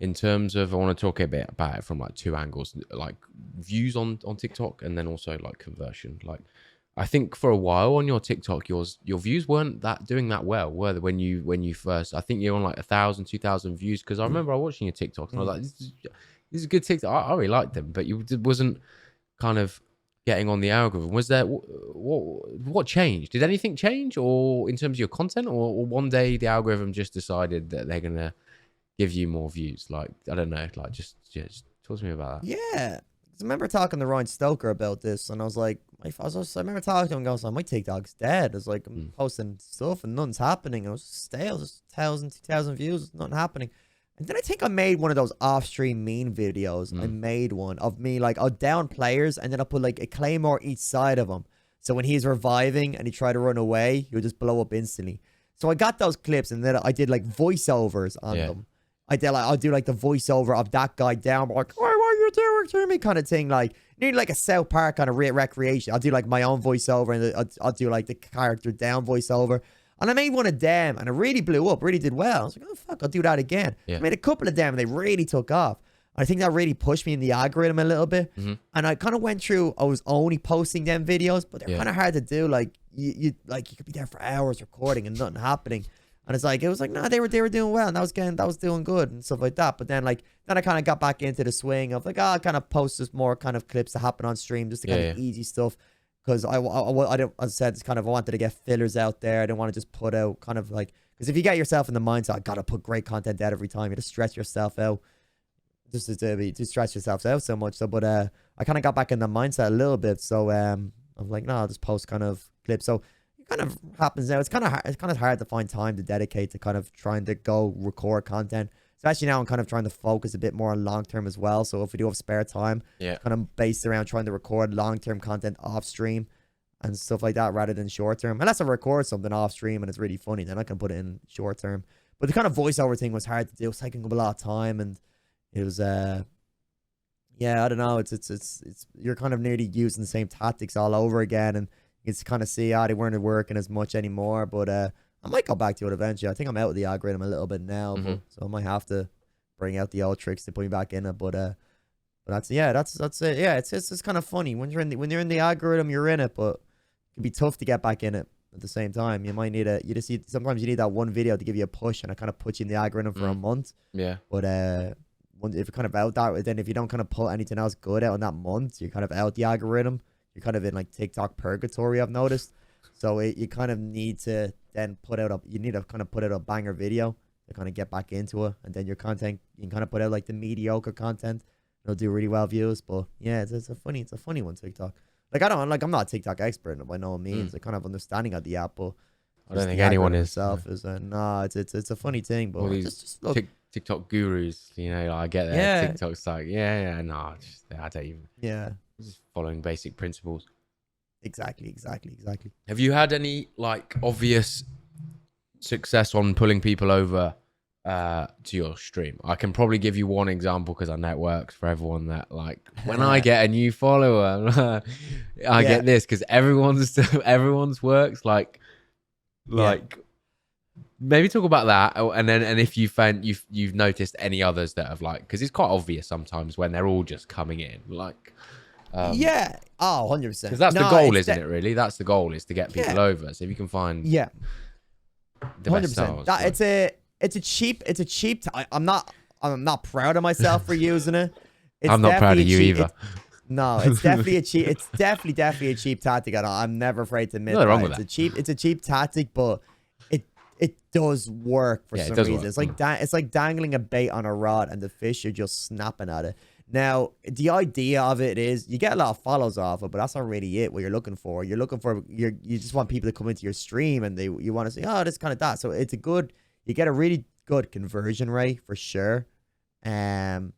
In terms of, I want to talk a bit about it from like two angles, like views on TikTok, and then also like conversion. Like, I think for a while on your TikTok, your views weren't doing that well, were they? When you first, I think you're on like 1,000, 2,000 views. Because I remember I was watching your TikToks and I was like, this is a good TikTok. I really liked them, but you wasn't kind of getting on the algorithm. Was there what changed? Did anything change, or in terms of your content, or one day the algorithm just decided that they're gonna give you more views? Like, I don't know. Like, just talk to me about that. Yeah. I remember talking to Ryan Stoker about this, and I was like, I remember talking to him going, my TikTok's dead. I was like, I'm posting stuff and nothing's happening. I was stale, just 1,000, 2,000 views, nothing happening. And then I think I made one of those off-stream meme videos. I made one of me, like, I'll down players, and then I'll put like a claymore each side of him. So when he's reviving and he tried to run away, he would just blow up instantly. So I got those clips, and then I did like voiceovers on them. I'll do like the voiceover of that guy down, like, what are you doing to me, kind of thing. Like, nearly like a South Park kind of recreation. I'll do like my own voiceover, and I'll do like the character down voiceover. And I made one of them, and it really blew up, really did well. I was like, oh fuck, I'll do that again. I made a couple of them, and they really took off. I think that really pushed me in the algorithm a little bit. And I kind of went through, I was only posting them videos, but they're kind of hard to do. Like, you could be there for hours recording and nothing happening. And it was like, no, they were doing well, and that was doing good and stuff like that. But then I kind of got back into the swing of like, I'll kind of post just more kind of clips that happen on stream, just the kind of easy stuff. Because I as I said, it's kind of, I wanted to get fillers out there. I didn't want to just put out kind of like, because if you get yourself in the mindset, I got to put great content out every time, you just stress yourself out. Just to stress yourself out so much. So, but I kind of got back in the mindset a little bit. So I'm like, no, I'll just post kind of clips. So it kind of happens now. It's kind of hard to find time to dedicate to kind of trying to go record content. Especially now I'm kind of trying to focus a bit more on long-term as well. So if we do have spare time, kind of based around trying to record long-term content off stream and stuff like that rather than short-term. Unless I record something off stream and it's really funny, then I can put it in short-term. But the kind of voiceover thing was hard to do. It was taking up a lot of time, and it was I don't know. It's you're kind of nearly using the same tactics all over again, and you can kind of see they weren't working as much anymore. But I might go back to it eventually. I think I'm out of the algorithm a little bit now, so I might have to bring out the old tricks to put me back in it. But that's it. Yeah, it's kind of funny when you're in the algorithm, you're in it, but it can be tough to get back in it at the same time. You might need sometimes you need that one video to give you a push, and it kind of puts you in the algorithm for a month. Yeah. But if you're kind of out that, then if you don't kind of put anything else good out in that month, you're kind of out the algorithm. You're kind of in like TikTok purgatory, I've noticed. So you kind of need to then put out a banger video to kind of get back into it, and then your content, you can kind of put out like the mediocre content. It'll do really well views, but yeah, it's a funny one, TikTok. Like, I'm not a TikTok expert by no means. I kind of understanding of the app, but I don't think anyone is. It's a funny thing, but just look. TikTok gurus, I get that. TikTok's like, I don't even. Yeah. Just following basic principles. Exactly. Have you had any like obvious success on pulling people over to your stream? I can probably give you one example because I know it works for everyone. That like when I get a new follower, I get this because everyone's works like maybe talk about that, and if you found you've noticed any others that have like, because it's quite obvious sometimes when they're all just coming in like. 100%. Because that's the goal, isn't it? Really, that's the goal, is to get people over. So if you can find the 100%. It's a cheap. I'm not proud of myself for using it. I'm not proud of you either. No, it's definitely a cheap. It's definitely a cheap tactic. I'm never afraid to admit that. Wrong with that. It's a cheap tactic, but it does work for Yeah, it some does reason. work. It's like it's like dangling a bait on a rod and the fish are just snapping at it. Now, the idea of it is you get a lot of follows off it, but that's not really it. What you're looking for, you just want people to come into your stream and you want to say, oh, this kind of that. So it's a good, you get a really good conversion rate for sure. But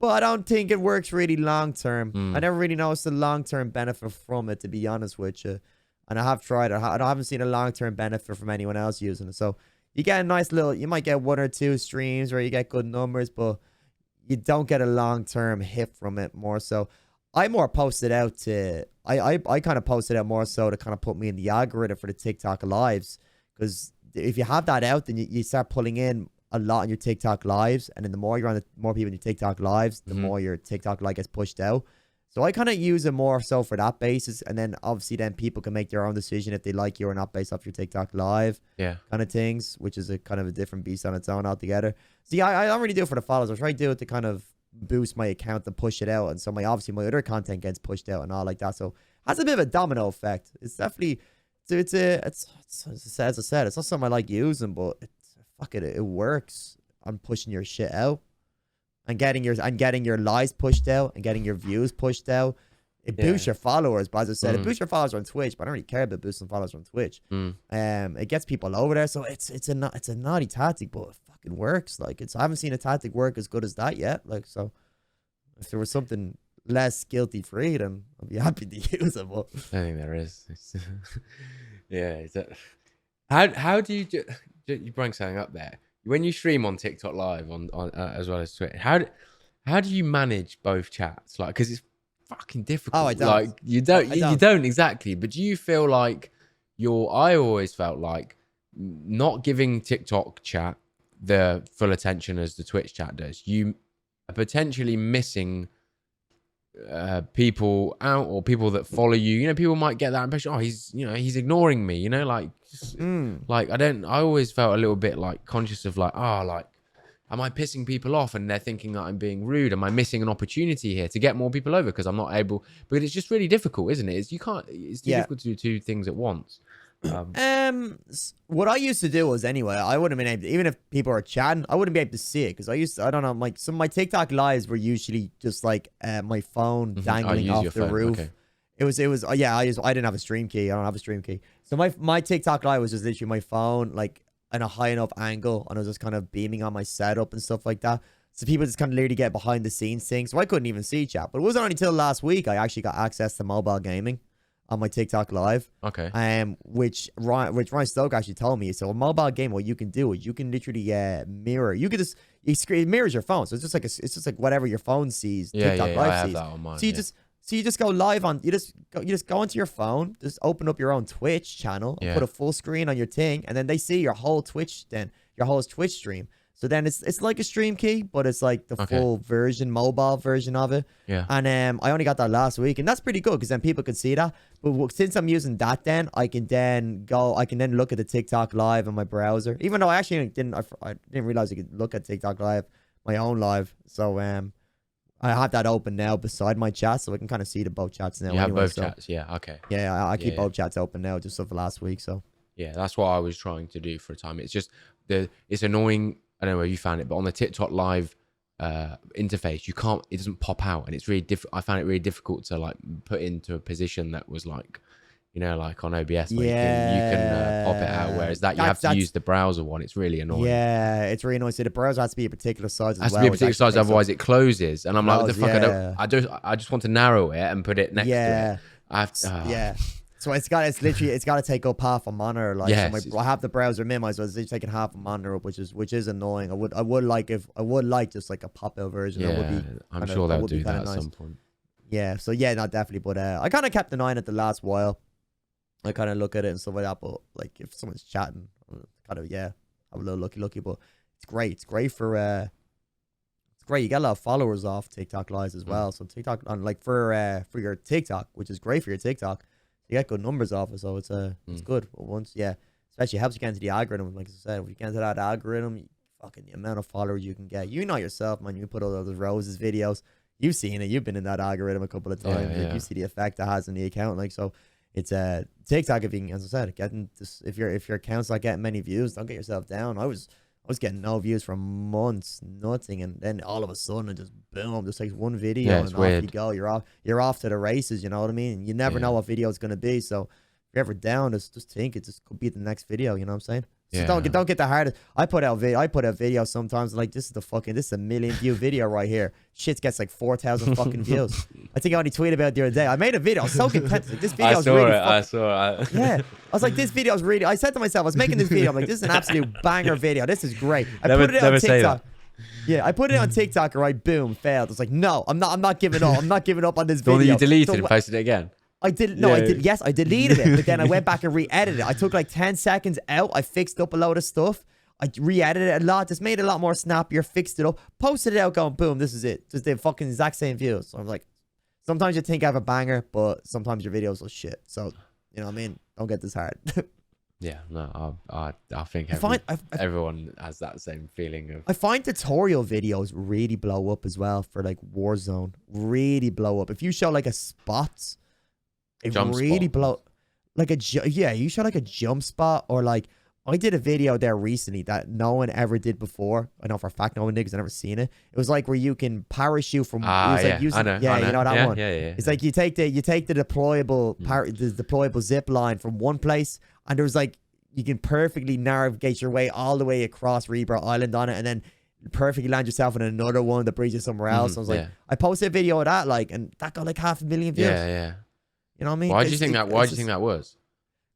I don't think it works really long term. I never really noticed the long term benefit from it, to be honest with you. And I have tried it. I haven't seen a long term benefit from anyone else using it. So you get a nice little, you might get 1 or 2 streams where you get good numbers, but you don't get a long term hit from it more so. I more posted out to, I kind of posted out more so to kind of put me in the algorithm for the TikTok lives. Because if you have that out, then you start pulling in a lot on your TikTok lives. And then the more you're on the more people in your TikTok lives, the more your TikTok live gets pushed out. So I kind of use it more so for that basis. And then obviously then people can make their own decision if they like you or not based off your TikTok live. Yeah. Kind of things, which is a kind of a different beast on its own altogether. So yeah, I don't really do it for the followers. I try to do it to kind of boost my account and push it out. And so obviously my other content gets pushed out and all like that. So it has a bit of a domino effect. It's definitely, it's as I said, it's not something I like using, but it works on pushing your shit out. And getting your lives pushed out and getting your views pushed out. It boosts your followers, but as I said, it boosts your followers on Twitch. But I don't really care about boosting followers on Twitch. It gets people over there, so it's a naughty tactic, but it fucking works. Like I haven't seen a tactic work as good as that yet. Like so, if there was something less guilty free, then I'd be happy to use it. But I think there is. Yeah. How do you bring something up there? When you stream on TikTok live on as well as Twitter, how do you manage both chats? Like, because it's fucking difficult. Oh, I don't. Like, you don't exactly. But do you feel like I always felt like not giving TikTok chat the full attention as the Twitch chat does. You are potentially missing people out or people that follow you. You know, people might get that impression. Oh, he's ignoring me. You know, like, like I always felt a little bit like conscious of like, like, am I pissing people off and they're thinking that I'm being rude? Am I missing an opportunity here to get more people over because I'm not able? But it's just really difficult, isn't it? It's too difficult to do two things at once. What I used to do was anyway, I wouldn't have been able to, even if people are chatting, I wouldn't be able to see it because I don't know, like some of my TikTok lives were usually just like my phone dangling off the roof. Okay. It was I didn't have a stream key. I don't have a stream key. So my TikTok live was just literally my phone like in a high enough angle and I was just kind of beaming on my setup and stuff like that. So people just kind of literally get behind the scenes things. So I couldn't even see chat. But it wasn't until last week I actually got access to mobile gaming on my TikTok live. Okay. Which Ryan Stoke actually told me. So a mobile game, what you can do is you can literally mirror. You can just it mirrors your phone. So it's just like whatever your phone sees. TikTok live I have sees. that on mine, So you just go live on. You just go onto your phone. Just open up your own Twitch channel. And put a full screen on your thing, and then they see your whole Twitch. Then your whole Twitch stream. So then it's like a stream key, but it's like the full version, mobile version of it. Yeah. And I only got that last week, and that's pretty good because then people can see that. But since I'm using that, then I can then look at the TikTok live on my browser. Even though I actually didn't realize you could look at TikTok live, my own live. So I have that open now beside my chat, so I can kind of see the both chats now. You have both chats, yeah. Okay. Yeah, I keep both chats open now just for last week. So yeah, that's what I was trying to do for a time. It's just it's annoying. I don't know where you found it, but on the TikTok live interface, it doesn't pop out, and it's really I found it really difficult to like put into a position that was like, you know, like on OBS where you can pop it out, whereas you have to use the browser one. It's really annoying. Yeah, it's really annoying. So the browser has to be a particular size as well. It has to be a particular size, otherwise it closes. And I'm like, what the fuck? I just want to narrow it and put it next to it. I have to, So it's got to take up half a monitor. Like I have the browser minimized, so it's taking half a monitor up, which is annoying. I would like just like a pop-out version. Yeah, I'm sure they'll do that at some point. Yeah, so yeah, not definitely. But I kind of kept an eye on it the last while. I kind of look at it and stuff like that. But like if someone's chatting, kind of have a little looky. But it's great. It's great for it's great. You get a lot of followers off TikTok lives as well. So TikTok like for your TikTok, which is great for your TikTok. You get good numbers off it, so it's good. But especially helps you get into the algorithm. Like I said, if you get into that algorithm, fucking the amount of followers you can get. You know yourself, man. You put all those roses videos. You've seen it. You've been in that algorithm a couple of times. You see the effect it has on the account. Like so, it's TikTok. If you can, as I said, getting this, if your account's not getting many views, don't get yourself down. I was getting no views for months, nothing, and then all of a sudden it just boom, just takes one video Yeah, and it's off weird. you go. You're off to the races. You know what I mean? You never know Yeah. what video it's gonna be. So if you're ever down, just think it just could be the next video. You know what I'm saying? So Yeah. don't get the hardest. I put out videos sometimes like this is a million view video right here. Shit gets like 4,000 fucking views. I think I only tweeted about it the other day. I made a video. I was so content. Like, this video is really I saw it. yeah. I was like, this video is really. I said to myself, I was making this video. I'm like, this is an absolute banger video. This is great. I put it on TikTok. Yeah, I put it on TikTok. Right, boom, failed. I was like, no, I'm not giving up. I'm not giving up on this The one that video. you deleted So and posted it again. I did no, I did. Yes, I deleted it, but then I went back and re-edited it. I took like 10 seconds out. I fixed up a load of stuff. I re-edited it a lot. Just made it a lot more snappier. Fixed it up. Posted it out. Going boom. This is it. Just the fucking exact same views. So I'm like, sometimes you think I have a banger, but sometimes your videos are shit. So you know what I mean. Don't get this hard. Yeah, no, I think everyone has that same feeling of. I find tutorial videos really blow up as well for like Warzone. Really blow up. If you show like a spot. It Jump really spot. blow like you show like a jump spot or like I did a video there recently that no one ever did before. I know for a fact no one did because I've never seen it. It was like where you can parachute from Yeah, like using, I know. you know that one. Yeah. It's like you take the deployable the deployable zip line from one place and there's like you can perfectly navigate your way all the way across Rebirth Island on it and then perfectly land yourself in another one that brings you somewhere else. I was like, I posted a video of that like and that got like 500,000 views. Yeah. You know what I mean? Why do you think that? Why do you think that was?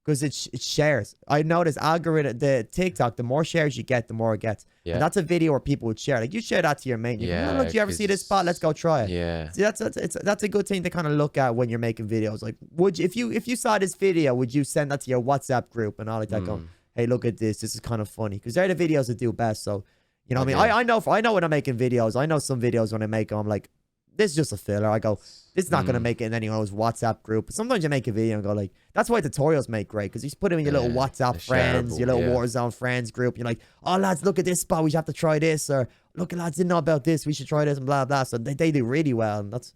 Because it shares. I noticed algorithm, the TikTok, the more shares you get, the more it gets. Yeah. And that's a video where people would share. Like you share that to your mate. Oh, look, do you ever see this spot? Let's go try it. Yeah. See, that's a good thing to kind of look at when you're making videos. Like, if you saw this video, would you send that to your WhatsApp group and all like that? Going, hey, look at this. This is kind of funny because they're the videos that do best. So, you know what I mean? I know when I'm making videos. I know some videos when I make them, I'm like, this is just a filler. I go, this is not going to make it in anyone's WhatsApp group. But sometimes you make a video and go like, that's why tutorials make great. Because you just put them in your little WhatsApp friends, your little Warzone friends group. You're like, oh, lads, look at this spot. We should have to try this. Or look, lads, didn't know about this. We should try this and blah, blah. So they do really well. And that's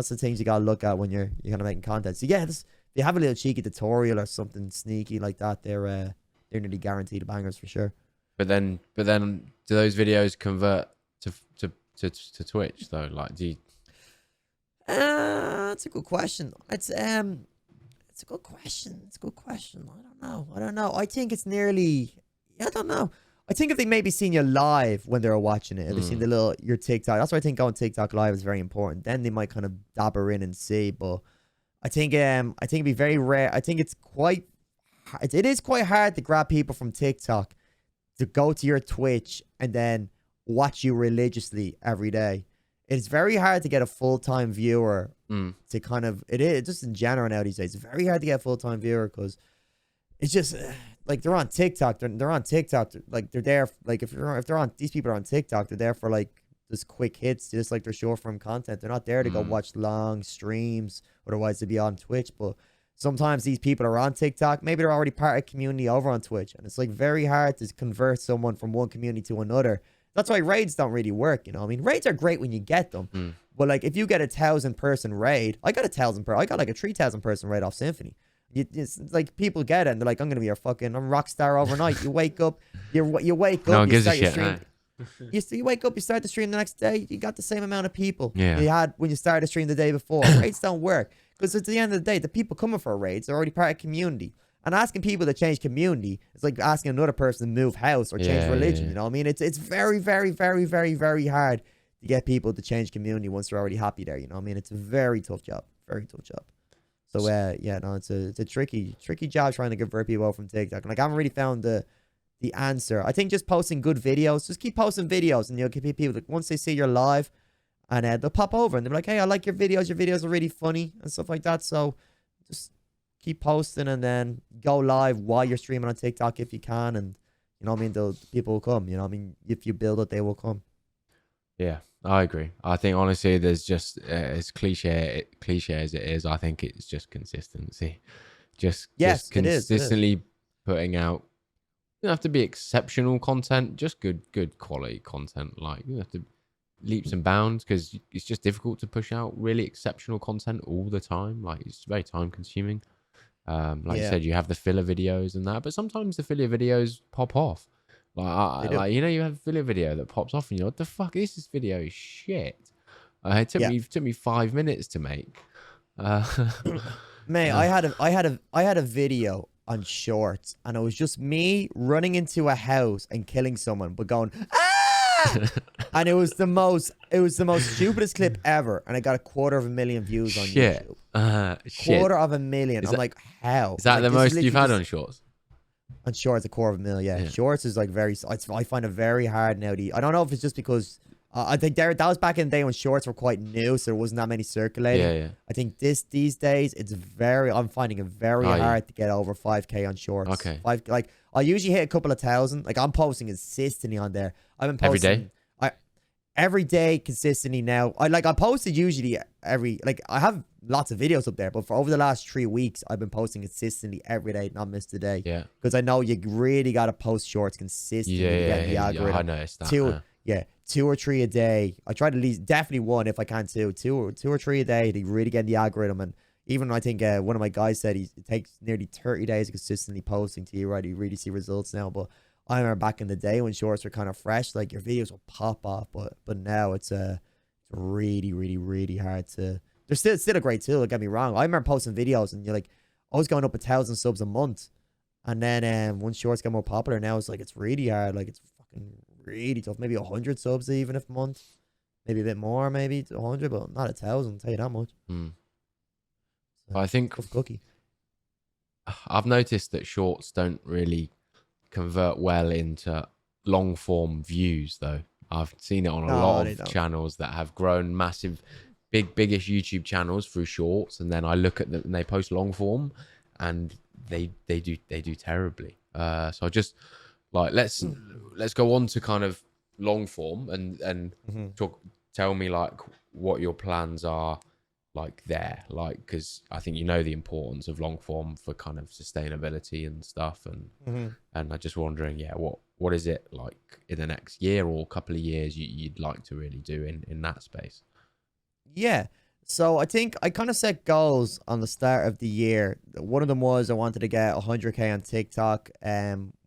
the things you got to look at when you're kind of making content. So yeah, if you have a little cheeky tutorial or something sneaky like that, they're nearly guaranteed bangers for sure. But then do those videos convert to Twitch though? Like, do you? That's a good question. It's a good question. It's a good question. I don't know. I think it's nearly. I don't know. I think if they maybe seen you live when they were watching it, if they seen your TikTok. That's why I think going TikTok live is very important. Then they might kind of dabber in and see. But I think it'd be very rare. I think it is quite hard to grab people from TikTok to go to your Twitch and then watch you religiously every day. It's very hard to get a full-time viewer to kind of, it is just in general now these days. It's very hard to get a full-time viewer because it's just like they're on TikTok. They're on TikTok. Like they're there. Like if they're on, these people are on TikTok. They're there for like just quick hits, just like their short-form content. They're not there to go watch long streams. Otherwise they'd be on Twitch. But sometimes these people are on TikTok. Maybe they're already part of a community over on Twitch. And it's like very hard to convert someone from one community to another. That's why raids don't really work, you know. I mean, raids are great when you get them, but like if you get a 1,000-person raid, I got like a 3,000 person raid off Symphony. It's like people get it and they're like, I'm gonna be a fucking rock star overnight. You wake up, you wake up, No one you gives a start your shit. stream. You wake up, you start the stream the next day, you got the same amount of people you had when you started the stream the day before. Raids don't work because at the end of the day, the people coming for raids are already part of community. And asking people to change community, it's like asking another person to move house or change religion. You know what I mean? It's very, very, very, very, very hard to get people to change community once they're already happy there. You know what I mean? It's a very tough job. Very tough job. So, it's a tricky job trying to convert people out from TikTok. Like, I haven't really found the answer. I think just posting good videos, just keep posting videos and you'll get people, like, once they see you're live and they'll pop over and they'll be like, hey, I like your videos. Your videos are really funny and stuff like that. So, just keep posting and then go live while you're streaming on TikTok if you can, and you know what I mean, the people will come. You know what I mean, if you build it, they will come. Yeah, I agree. I think honestly, there's just as cliche as it is. I think it's just consistency. Just consistently putting out. You don't have to be exceptional content, just good quality content. Like you have to leaps and bounds because it's just difficult to push out really exceptional content all the time. Like it's very time consuming. Like you Yeah. said, you have the filler videos and that, but sometimes the filler videos pop off. They do. Like you know, you have a filler video that pops off, and you're, what the fuck is this video? Is shit. Yeah. It took me 5 minutes to make. Uh, Mate, uh, I had a video on Shorts, and it was just me running into a house and killing someone, but going ah, and it was the most stupidest clip ever, and I got 250,000 views on shit. YouTube. Shit. 250,000. I'm like, how? Is that Like, the this is most you've literally had just on Shorts? on Shorts, 250,000. Yeah. Yeah. Shorts is like I find it very hard now. I don't know if it's just because I think that was back in the day when Shorts were quite new, so there wasn't that many circulating. Yeah, yeah. I think these days I'm finding it very hard to get over 5K on Shorts. Okay. Like I usually hit a couple of thousand. Like I'm posting consistently on there. I've been Every posting day? every day consistently now. I posted usually I have lots of videos up there, but for over the last 3 weeks I've been posting consistently every day, not missed a day. Yeah. Because I know you really got to post Shorts consistently to get the algorithm. I noticed that. Two or three a day. I try to at least definitely one if I can too. Two or three a day to really get the algorithm. And even I think one of my guys said it takes nearly 30 days of consistently posting to you really see results now. But I remember back in the day when Shorts were kind of fresh, like your videos will pop off. But now it's really hard to. They're still a great tool. Don't get me wrong. I remember posting videos and you're like, I was going up 1,000 subs a month, and then once Shorts got more popular, now it's like it's really hard. Like it's fucking really tough. Maybe 100 subs even if a month, maybe a bit more, maybe 100, but not 1,000. I'll tell you that much. I think Tough cookie. I've noticed that Shorts don't really convert well into long form views, though. I've seen it on a lot of channels that have grown massive, biggest YouTube channels through Shorts, and then I look at them and they post long form, and they do terribly. So I just like let's go on to kind of long form and tell me like what your plans are like there, like, because I think you know the importance of long form for kind of sustainability and stuff, and I'm just wondering, what is it like in the next year or couple of years you'd like to really do in that space? Yeah. So I think I kind of set goals on the start of the year. One of them was I wanted to get 100K on TikTok,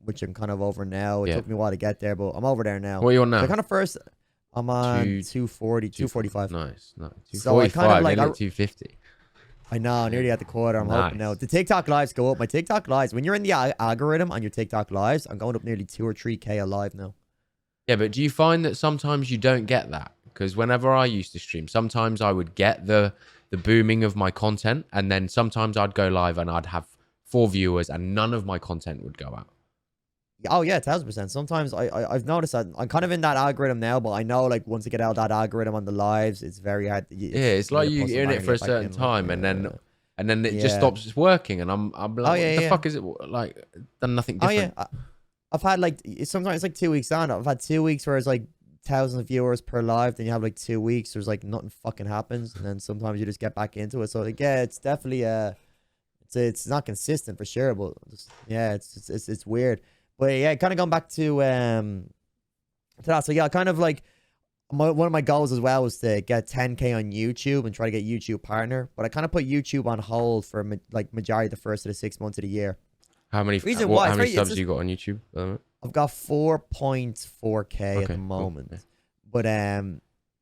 which I'm kind of over now. It took me a while to get there, but I'm over there now. What are you on now? So kind of first, I'm on 240, 245. Nice. 245, so I kind of like 250. I know, nearly at the quarter. I'm hoping now. The TikTok lives go up. My TikTok lives, when you're in the algorithm on your TikTok lives, I'm going up nearly 2 or 3K a live now. Yeah, but do you find that sometimes you don't get that? Because whenever I used to stream, sometimes I would get the booming of my content, and then sometimes I'd go live and I'd have 4 viewers and none of my content would go out. Oh yeah, 1,000%. Sometimes I've noticed that I'm kind of in that algorithm now, but I know like once I get out that algorithm on the lives, it's very hard. It's like you're in it for a certain time, and then it just stops working, and I'm like, what the fuck is it like? Done nothing different. Oh yeah, I've had like sometimes it's like 2 weeks on. I've had 2 weeks where it's like 1,000 viewers per live, then you have like 2 weeks there's like nothing fucking happens, and then sometimes you just get back into it. So like, yeah, it's definitely it's not consistent for sure, but it's weird. But yeah, kind of going back to that. So yeah, kind of like one of my goals as well was to get 10K on YouTube and try to get YouTube partner, but I kind of put YouTube on hold for like majority of the first of the 6 months of the year. How many subs you got on YouTube? I've got 4.4K at the moment, but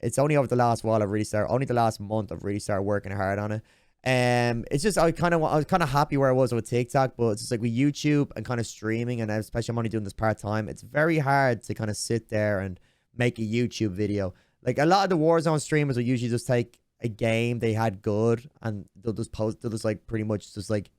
it's only over the last while only the last month I've really started working hard on it. It's just I was kind of happy where I was with TikTok, but it's just like with YouTube and kind of streaming, and especially I'm only doing this part-time, it's very hard to kind of sit there and make a YouTube video. Like a lot of the Warzone streamers will usually just take a game they had good and they'll just like pretty much just like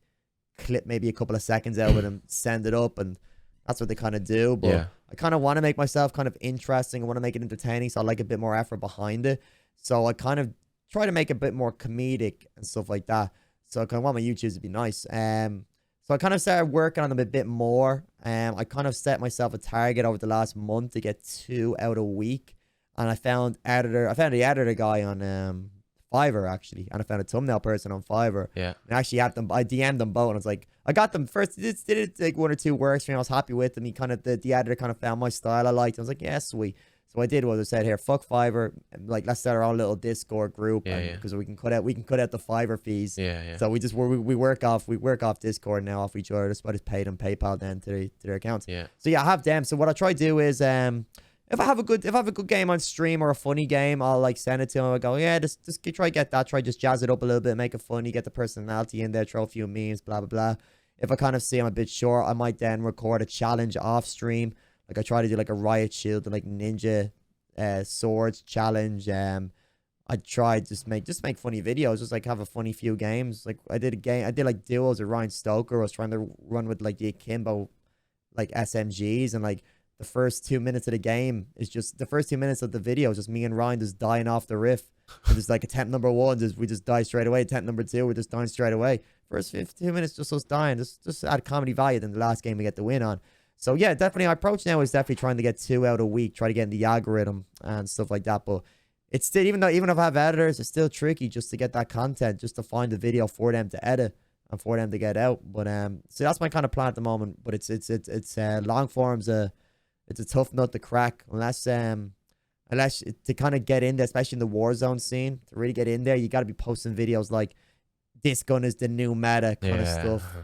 clip maybe a couple of seconds out of it and send it up, and that's what they kind of do. But I kind of want to make myself kind of interesting. I want to make it entertaining, so I like a bit more effort behind it. So I kind of try to make it a bit more comedic and stuff like that. So I kind of want my YouTubes to be nice. So I kind of started working on them a bit more. I kind of set myself a target over the last month to get 2 out a week. And I found the editor guy on Fiverr actually, and I found a thumbnail person on Fiverr. Yeah. And actually I DM'd them both, and I was like, I got them first. Did it like 1 or 2 works for me? I was happy with them. He kind of the editor kind of found my style I liked. I was like, yeah, sweet. So what I did was I said, here, fuck Fiverr. Like, let's start our own little Discord group, because we can cut out the Fiverr fees. Yeah. So we work off Discord now, off each other. That's why I just pay them PayPal then to their accounts. Yeah. So yeah, I have them. So what I try to do is if I have a good game on stream or a funny game, I'll like send it to them. I go, yeah, just try get that, try just jazz it up a little bit, make it funny, get the personality in there, throw a few memes, blah blah blah. If I kind of see I'm a bit short, I might then record a challenge off stream. Like I try to do like a riot shield and like ninja swords challenge. I tried just make funny videos, just like have a funny few games. Like I did like duos with Ryan Stoker. I was trying to run with like the Akimbo like SMGs, and like the first 2 minutes of the game is just the first 2 minutes of the video is just me and Ryan just dying off the riff. And there's like attempt number 1, we just die straight away. Attempt number 2, we're just dying straight away. First 15 minutes just us dying, just add comedy value. Then the last game we get the win on. So yeah, definitely my approach now is definitely trying to get 2 out a week, try to get in the algorithm and stuff like that. But it's still, even if I have editors, it's still tricky just to get that content, just to find the video for them to edit and for them to get out. But so that's my kind of plan at the moment. But it's long forms. It's a tough nut to crack unless to kind of get in there, especially in the Warzone scene. To really get in there, you got to be posting videos like this gun is the new meta kind of stuff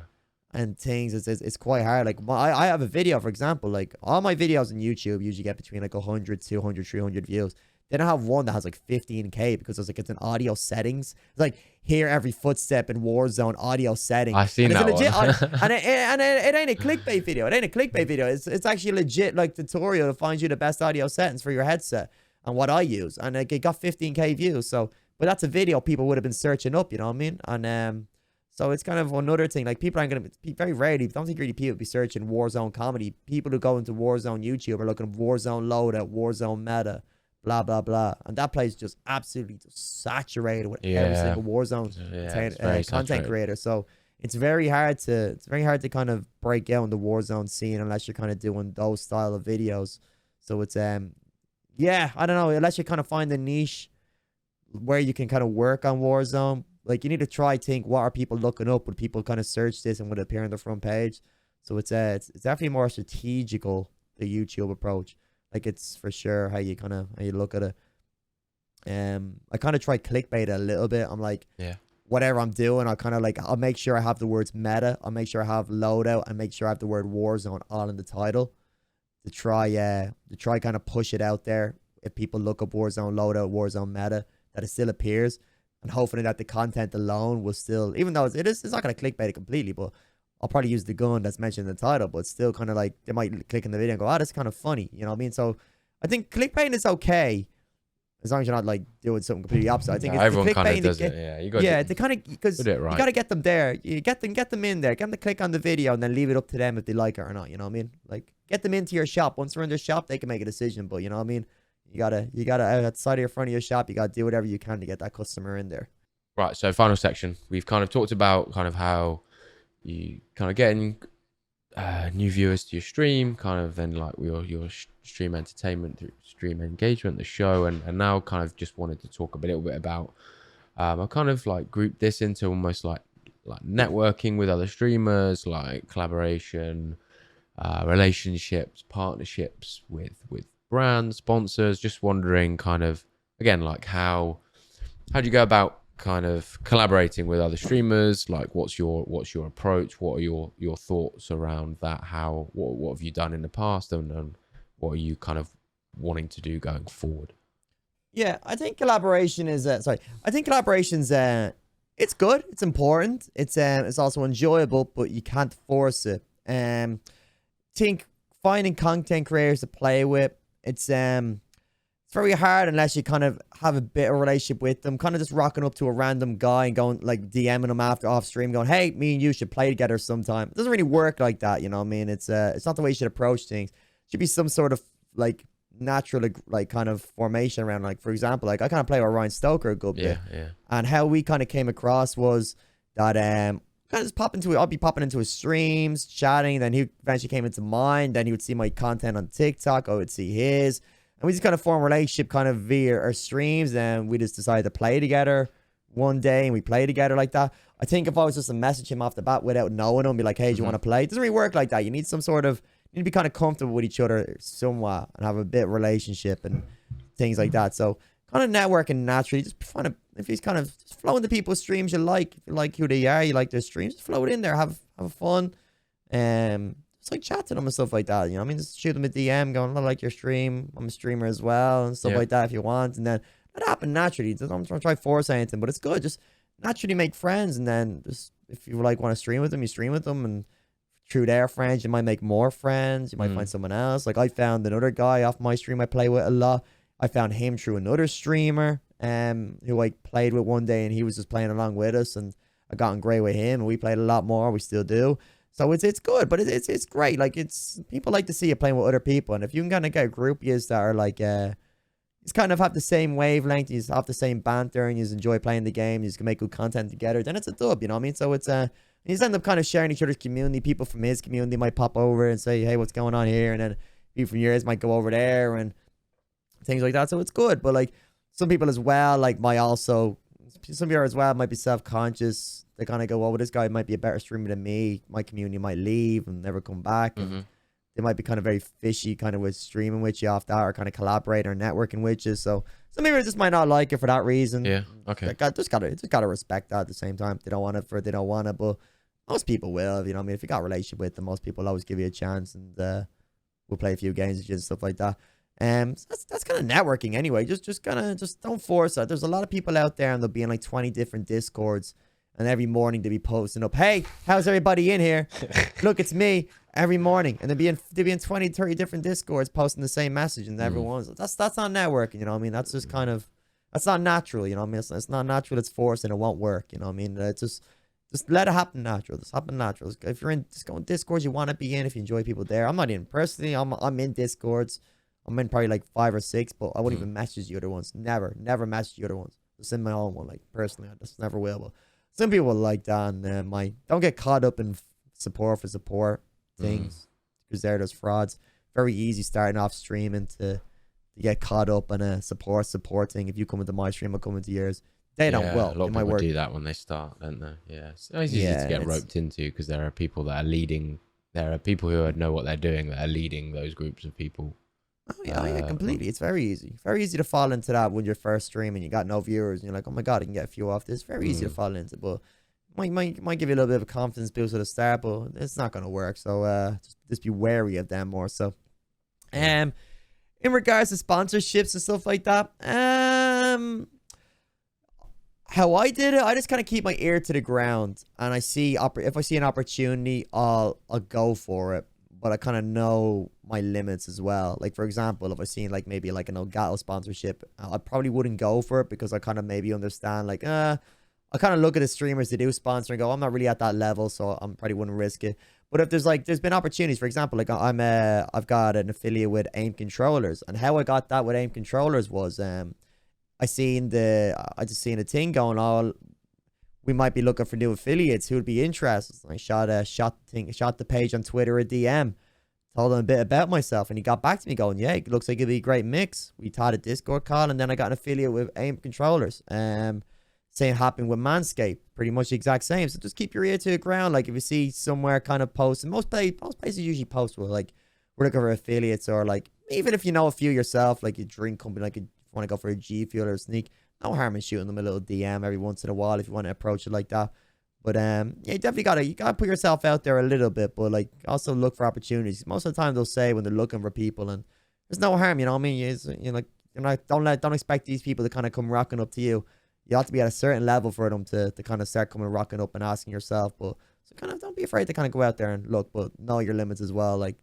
and things. It's quite hard. Like I have a video, for example, like all my videos on YouTube usually get between like 100, 200, 300 views. Then I have one that has like 15K because it's an audio settings. It's like hear every footstep in Warzone audio settings. I seen that legit, one. and it ain't a clickbait video. It ain't a clickbait video. It's actually a legit like tutorial to find you the best audio settings for your headset and what I use. And it got 15K views. So, but that's a video people would have been searching up. You know what I mean? And so it's kind of another thing. Like people aren't gonna be very rarely. Don't think really people be searching Warzone comedy. People who go into Warzone YouTube are looking at Warzone loadout, Warzone meta, blah blah blah, and that place just absolutely just saturated with every single Warzone content creator. So it's very hard to kind of break out in the Warzone scene unless you're kind of doing those style of videos. So it's yeah, I don't know, unless you kind of find a niche where you can kind of work on Warzone. Like you need to try think what are people looking up when people kind of search this and would appear on the front page. So it's definitely more strategical, the YouTube approach. Like it's for sure how you look at it. I kind of try clickbait a little bit. I'm like, whatever I'm doing, I'll make sure I have the words meta. I'll make sure I have loadout. I make sure I have the word Warzone all in the title to try kind of push it out there. If people look up Warzone loadout, Warzone meta, that it still appears, and hopefully that the content alone will still, even though it's not going to clickbait it completely, but I'll probably use the gun that's mentioned in the title, but still kind of like they might click in the video and go, oh, that's kind of funny. You know what I mean? So I think clickbaiting is okay as long as you're not like doing something completely opposite. I think it's everyone kind of does it. Yeah, you got to kind of, because right. You got to get them there. You get them in there. Get them to click on the video and then leave it up to them if they like it or not. You know what I mean? Like get them into your shop. Once they're in their shop, they can make a decision. But you know what I mean? You gotta outside of your front of your shop, you gotta do whatever you can to get that customer in there. Right. So final section, we've kind of talked about kind of how you kind of getting new viewers to your stream, kind of then like your stream entertainment through stream engagement, the show, and now kind of just wanted to talk a little bit about I kind of like grouped this into almost like networking with other streamers, like collaboration, relationships, partnerships with brands, sponsors. Just wondering kind of again like how do you go about kind of collaborating with other streamers? Like what's your approach? What are your thoughts around that? What have you done in the past, and what are you kind of wanting to do going forward? Yeah, I think collaboration is I think collaboration's it's good, it's important, it's also enjoyable, but you can't force it. Think finding content creators to play with, it's very hard unless you kind of have a bit of a relationship with them. Kind of just rocking up to a random guy and going like DMing them after off stream, going, "Hey, me and you should play together sometime." It doesn't really work like that, you know what I mean? It's not the way you should approach things. It should be some sort of like natural like kind of formation around. Like for example, like I kind of play with Ryan Stoker a good bit, and how we kind of came across was that kind of just I'll be popping into his streams, chatting, then he eventually came into mine, then he would see my content on TikTok, I would see his. And we just kind of formed a relationship kind of via our streams, and we just decided to play together one day, and we play together like that. I think if I was just to message him off the bat without knowing him, be like, "Hey, do you want to play?" It doesn't really work like that. You need some sort of need to be kind of comfortable with each other somewhat and have a bit of relationship and things like that. So kind of networking naturally, just kind of, if he's kind of just flow into people's streams you like, if you like who they are, you like their streams, just float in there, have fun. Just like chat to them and stuff like that. You know what I mean? Just shoot them a DM going, I like your stream. I'm a streamer as well and stuff like that if you want. And then that happen naturally. I'm not trying to force anything, but it's good. Just naturally make friends, and then just if you like want to stream with them, you stream with them, and through their friends, you might make more friends. You might find someone else. Like I found another guy off my stream I play with a lot. I found him through another streamer who I played with one day, and he was just playing along with us, and I got on great with him, and we played a lot more. We still do. So it's good, but it's great. Like people like to see you playing with other people, and if you can kind of get groupies that are like just kind of have the same wavelength, you have the same banter, and you just enjoy playing the game, you just can make good content together, then it's a dub, you know what I mean? So it's you just end up kind of sharing each other's community. People from his community might pop over and say, hey, what's going on here? And then people from yours might go over there and things like that. So it's good. But like some people as well, like some people as well might be self-conscious. They kind of go, well, this guy might be a better streamer than me. My community might leave and never come back. And they might be kind of very fishy kind of with streaming with you off that, or kind of collaborate or networking with you. So some people just might not like it for that reason. Yeah. Okay. Just gotta respect that at the same time. They don't want it they don't want it, but most people will, you know what I mean? If you got a relationship with them, most people will always give you a chance, and we'll play a few games with you and stuff like that. So that's kind of networking anyway. Just don't force it. There's a lot of people out there, and they'll be in like 20 different Discords, and every morning they'll be posting up, hey, how's everybody in here? Look, it's me, every morning. And they'll be in 20, 30 different Discords posting the same message, and everyone's that's not networking, you know what I mean? That's just kind of, that's not natural, you know what I mean? It's not natural, it's forced, and it won't work, you know what I mean? It's just let it happen natural. Just happen natural. If you're in Discords you want to be in, if you enjoy people there. I'm not in personally. I'm in Discords. I'm in probably like 5 or 6, but I won't even message the other ones. Never message the other ones. Just in my own one, like personally, I just never will. But some people like that, and don't get caught up in support for support things, because there's frauds. Very easy starting off streaming to get caught up in a support thing. If you come into my stream, I'll come into yours. They don't. Well, a lot of people do that when they start, don't they? Yeah, it's easy to get roped into, because there are people that are leading. There are people who know what they're doing that are leading those groups of people. Oh yeah, completely. It's very easy to fall into that when you're first streaming. You got no viewers, and you're like, oh my god, I can get a few off this. Very easy to fall into, but might give you a little bit of a confidence boost at the start, but it's not gonna work. So just be wary of them more. So, in regards to sponsorships and stuff like that, how I did it, I just kind of keep my ear to the ground, and if I see an opportunity, I'll go for it. But I kind of know my limits as well. Like, for example, if I seen like maybe like an Elgato sponsorship, I probably wouldn't go for it, because I kind of maybe understand like I kind of look at the streamers that do sponsor and go, I'm not really at that level, so I probably wouldn't risk it. But if there's been opportunities, for example, like I've got an affiliate with AIM Controllers, and how I got that with AIM Controllers was I just seen a thing going on. We might be looking for new affiliates who would be interested. I shot the page on Twitter a DM, told him a bit about myself, and he got back to me going, yeah, it looks like it'd be a great mix. We had a Discord call, and then I got an affiliate with AIM Controllers. Same happened with Manscaped, pretty much the exact same. So just keep your ear to the ground. Like if you see somewhere kind of post, and most places usually post with like, we're looking for affiliates, or like even if you know a few yourself, like a drink company, like you want to go for a G Fuel or a Sneak. No harm in shooting them a little DM every once in a while if you want to approach it like that. But yeah, you definitely gotta put yourself out there a little bit, but like also look for opportunities. Most of the time they'll say when they're looking for people, and there's no harm, you know what I mean? Don't expect these people to kind of come rocking up to you. You have to be at a certain level for them to kind of start coming rocking up and asking yourself. But so kind of don't be afraid to kind of go out there and look, but know your limits as well. Like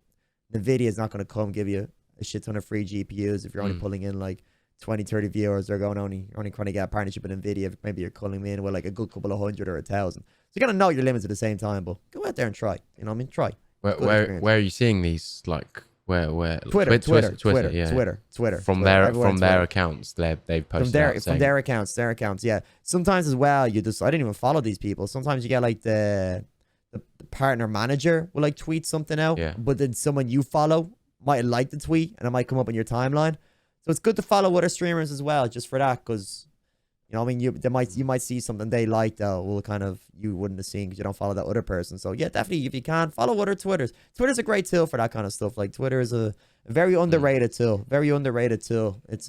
Nvidia is not gonna come give you a shit ton of free GPUs if you're only pulling in like 20, 30 viewers. They're going only trying to get a partnership with Nvidia. Maybe you're calling in with like a good couple of 100 or 1,000. So you gotta know your limits at the same time, but go out there and try. You know what I mean? Try. Where are you seeing these? Like where? Twitter. Yeah. Twitter. From their accounts, they've posted from their accounts. Yeah. Sometimes as well, I didn't even follow these people. Sometimes you get like the partner manager will like tweet something out, but then someone you follow might like the tweet, and it might come up on your timeline. So it's good to follow other streamers as well, just for that, because You know what I mean? You might see something they like that will kind of you wouldn't have seen because you don't follow that other person. So yeah, definitely if you can follow other Twitters. Twitter's a great tool for that kind of stuff. Like Twitter is a very underrated tool. Very underrated tool. It's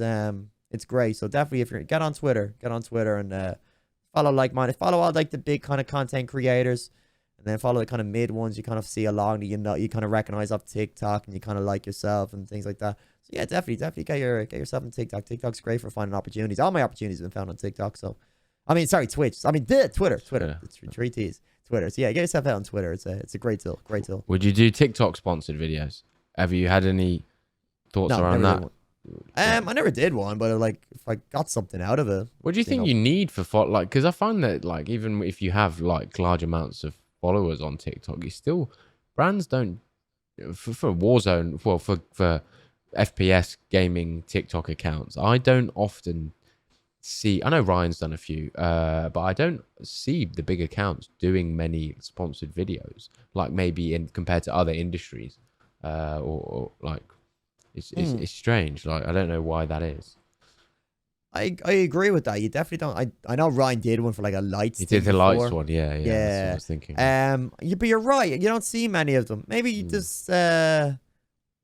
great. So definitely if you're get on Twitter and follow like-minded, follow all like the big kind of content creators, and then follow the kind of mid ones you kind of see along that you kind of recognize off TikTok and you kind of like yourself and things like that. So yeah, definitely get yourself on TikTok. TikTok's great for finding opportunities. All my opportunities have been found on TikTok. So, I mean, sorry, Twitch. I mean, Twitter. Yeah. It's three T's. Twitter. So yeah, get yourself out on Twitter. It's a great tool. Great tool. Would you do TikTok sponsored videos? Have you had any thoughts around that? I never did one, but like if I got something out of it. What do you think you need for like? Because I find that like even if you have like large amounts of followers on TikTok, you still brands don't for Warzone. Well, for FPS gaming TikTok accounts, I don't often see. I know Ryan's done a few, but I don't see the big accounts doing many sponsored videos, like maybe in compared to other industries, or like it's strange. Like I don't know why that is. I agree with that. You definitely don't. I know Ryan did one for like a lights. He did the lights one, yeah. That's what I was thinking. But you're right. You don't see many of them. Maybe you just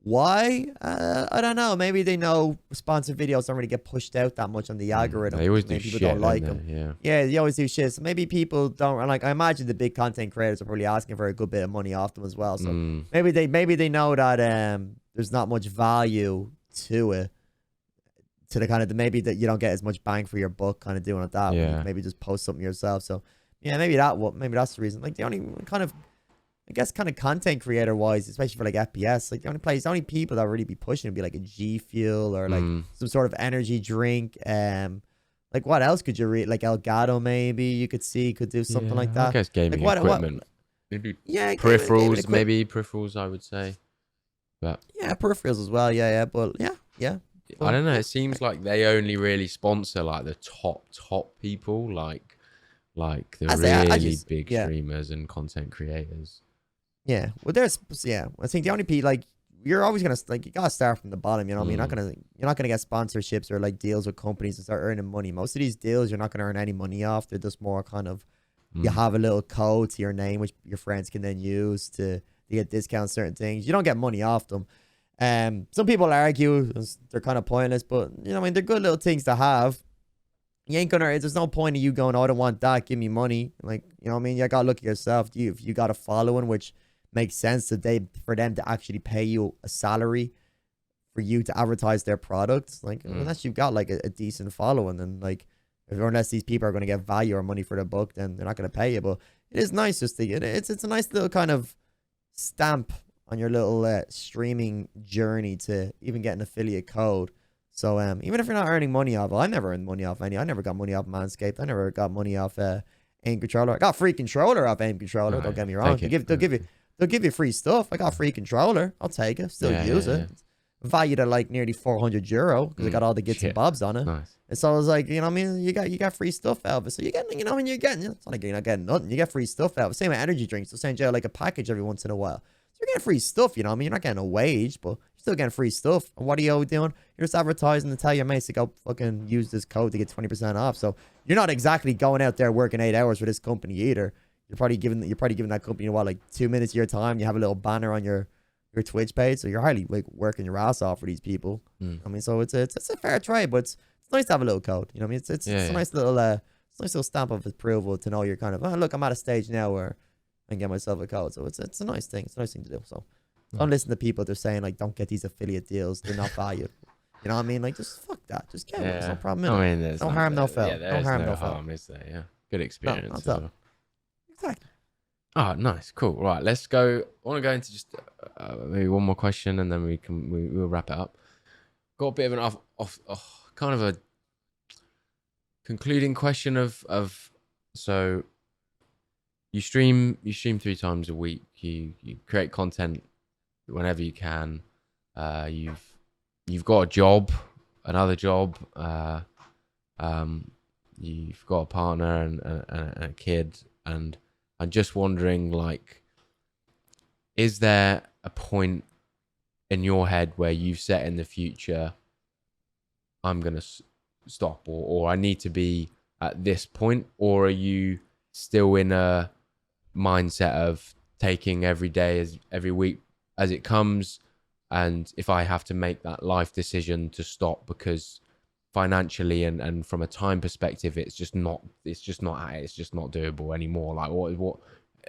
why? I don't know. Maybe they know sponsored videos don't really get pushed out that much on the algorithm. They always do maybe shit, people don't like them. Yeah, they always do shit. So maybe people don't like. I imagine the big content creators are probably asking for a good bit of money off them as well. So maybe they know that there's not much value to it. To the kind of maybe that you don't get as much bang for your buck kind of doing it that way. Maybe just post something yourself. So yeah, maybe that's the reason. Like the only kind of I guess kind of content creator wise, especially for like FPS, like the only people that really be pushing would be like a G Fuel or like some sort of energy drink. Like what else could you read? Like Elgato maybe you could do something like that. I guess gaming like equipment. Maybe peripherals, maybe peripherals I would say. But yeah, peripherals as well. Yeah, but yeah. I don't know. It seems like they only really sponsor like the top people, like the really big streamers and content creators. Yeah, well, I think the only people like you're always gonna like you gotta start from the bottom. You know what I mean? You're not gonna get sponsorships or like deals with companies and start earning money. Most of these deals you're not gonna earn any money off. They're just more kind of you have a little code to your name which your friends can then use to get discounts certain things. You don't get money off them. Some people argue they're kind of pointless, but you know, I mean, they're good little things to have. You ain't gonna. There's no point in you going, "Oh, I don't want that. Give me money." Like, you know what I mean? You gotta look at yourself. If you got a following, which makes sense for them to actually pay you a salary for you to advertise their products. Like, unless you've got like a decent following, then like, unless these people are gonna get value or money for their book, then they're not gonna pay you. But it is nice just to get it's a nice little kind of stamp on your little streaming journey to even get an affiliate code. So even if you're not earning money off it, I never earned money off any. I never got money off Manscaped. I never got money off aim controller. I got free controller off aim controller. Right, don't get me wrong. They'll give you free stuff. I got free controller. I'll take it. Still use it. Valued at like nearly €400 because I got all the bits and bobs on it. Nice. And so I was like, you know what I mean? You got free stuff out of it. So you get, you know, when you're getting, it's not like you're not getting nothing. You get free stuff out of it. Same with energy drinks. They'll send you like a package every once in a while. You're getting free stuff, you know what I mean? You're not getting a wage, but you're still getting free stuff. And what are you doing? You're just advertising to tell your mates to go fucking use this code to get 20% off. So you're not exactly going out there working 8 hours for this company either. You're probably giving that company like 2 minutes of your time. You have a little banner on your Twitch page, so you're hardly like working your ass off for these people. I mean, so it's a fair trade, but it's nice to have a little code. You know what I mean? It's a nice little stamp of approval to know you're kind of look, I'm at a stage now where and get myself a code. So it's a nice thing. It's a nice thing to do. So don't listen to people that are saying like don't get these affiliate deals. They're not valued. You know what I mean? Like just fuck that. Just get it. There's no problem in it. I mean, there's no harm, no foul. Yeah, there's no harm, is there? Yeah. Good experience. No, exactly. Oh, nice, cool. Right, let's go. I want to go into just maybe one more question, and then we'll wrap it up. Got a bit of an kind of a concluding question of so. You stream 3 times a week. You create content whenever you can. You've got a job, another job. You've got a partner and a kid. And I'm just wondering, like, is there a point in your head where you've set in the future, I'm gonna stop, or I need to be at this point, or are you still in a mindset of taking every day as every week as it comes? And if I have to make that life decision to stop because financially and from a time perspective, it's just not doable anymore. Like what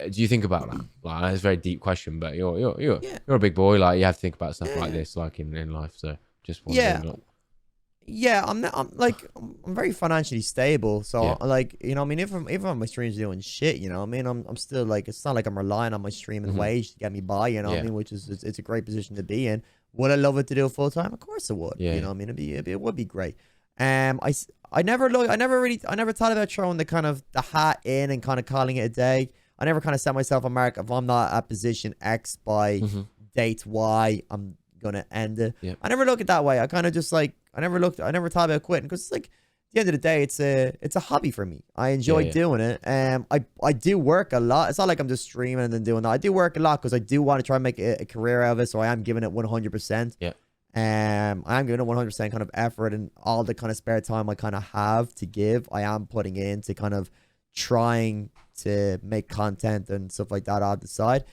do you think about that? Like, that's a very deep question, but you're a big boy. Like, you have to think about stuff like this, like in life. So just wondering. Yeah. Yeah, I'm very financially stable, so like, you know, I mean, if my stream's doing shit, you know, I mean, I'm still like, it's not like I'm relying on my streaming wage to get me by, you know, I mean, which is it's a great position to be in. Would I love it to do it full time? Of course I would. You know, I mean, it would be great. I never thought about throwing the kind of the hat in and kind of calling it a day. I never kind of set myself a mark. If I'm not at position X by date Y, I'm gonna end it. I never look at it that way. I kind of just like, I never thought about quitting, because it's like, at the end of the day, it's a hobby for me. I enjoy doing it. I do work a lot. It's not like I'm just streaming and then doing that. I do work a lot because I do want to try and make a career out of it. So I am giving it 100%. I'm giving it 100% kind of effort, and all the kind of spare time I kind of have to give, I am putting into kind of trying to make content and stuff like that on the side.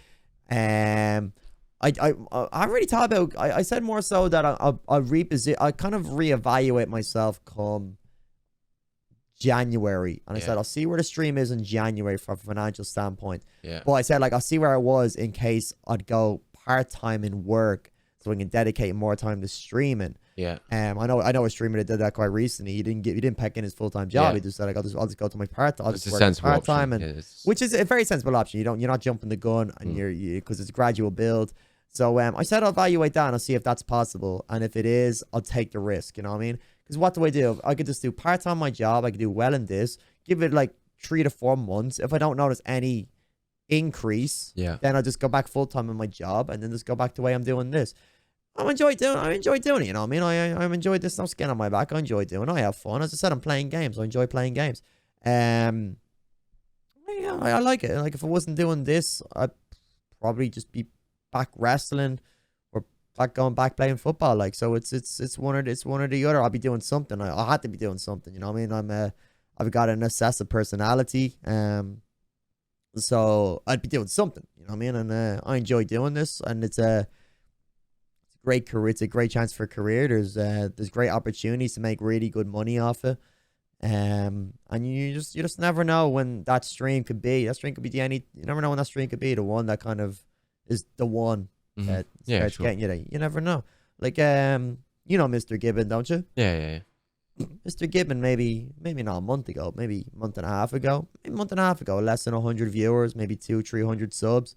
I really thought about, I said more so that I'll I kind of reevaluate myself come January, and I said I'll see where the stream is in January from a financial standpoint. But I said, like, I'll see where I was in case I'd go part-time in work so I can dedicate more time to streaming. I know a streamer that did that quite recently. He didn't pack in his full-time job. He just said, like, I'll just go to my part-time. I'll just work part-time, and which is a very sensible option. You're not jumping the gun, and because it's a gradual build. So I said I'll evaluate that and I'll see if that's possible, and if it is, I'll take the risk. You know what I mean? Because what do? I could just do part-time my job. I could do well in this. Give it like 3 to 4 months. If I don't notice any increase, then I'll just go back full-time in my job, and then just go back the way I'm doing this. I enjoy doing it, you know what I mean? I enjoy this, no skin on my back. I enjoy doing it. I have fun. As I said, I'm playing games. I enjoy playing games. I like it. Like, if I wasn't doing this, I'd probably just be back wrestling or going back playing football. Like, so it's one or the other. I'll be doing something. I had to be doing something, you know what I mean? I've got an obsessive personality. So I'd be doing something, you know what I mean? And I enjoy doing this, and it's a great career. It's a great chance for a career. There's great opportunities to make really good money off it. And you just never know when that stream could be. That stream could be you never know when that stream could be the one that kind of is the one that starts getting you there. You never know. Like, you know Mr. Gibbon, don't you? Yeah. Mr. Gibbon, maybe not a month ago, maybe a month and a half ago, less than 100 viewers, maybe 200-300 subs.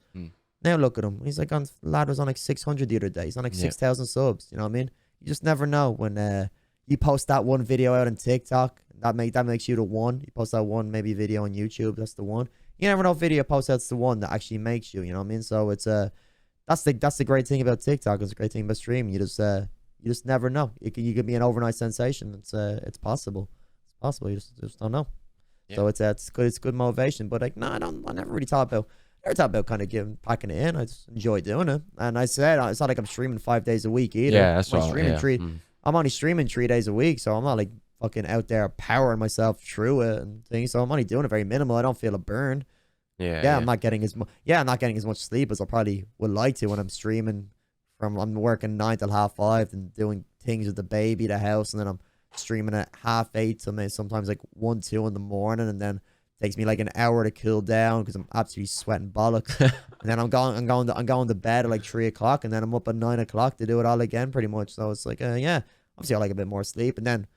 Now look at him. He's like, lad was on like 600 the other day. He's on like 6,000 subs. You know what I mean? You just never know when you post that one video out on TikTok. That makes you the one. You post that one maybe video on YouTube. That's the one. You never know if video post out's the one that actually makes you. You know what I mean? So it's that's the great thing about TikTok. It's a great thing about streaming. You just never know. You could be an overnight sensation. It's possible. It's possible. You just don't know. So it's good. It's good motivation. But like, no, I never really thought about kind of packing it in. I just enjoy doing it. And I said, it's not like I'm streaming 5 days a week either. Yeah, that's right. I'm only streaming 3 days a week, so I'm not like fucking out there powering myself through it and things. So I'm only doing it very minimal. I don't feel a burn. I'm not getting as much sleep as I probably would like to when I'm streaming. I'm working 9 till 5:30 and doing things with the baby, the house, and then I'm streaming at 8:30 to sometimes like 1, 2 in the morning, and then takes me like an hour to cool down because I'm absolutely sweating bollocks. And then I'm going to bed at like 3 o'clock, and then I'm up at 9 o'clock to do it all again, pretty much. So it's like, obviously I like a bit more sleep, and then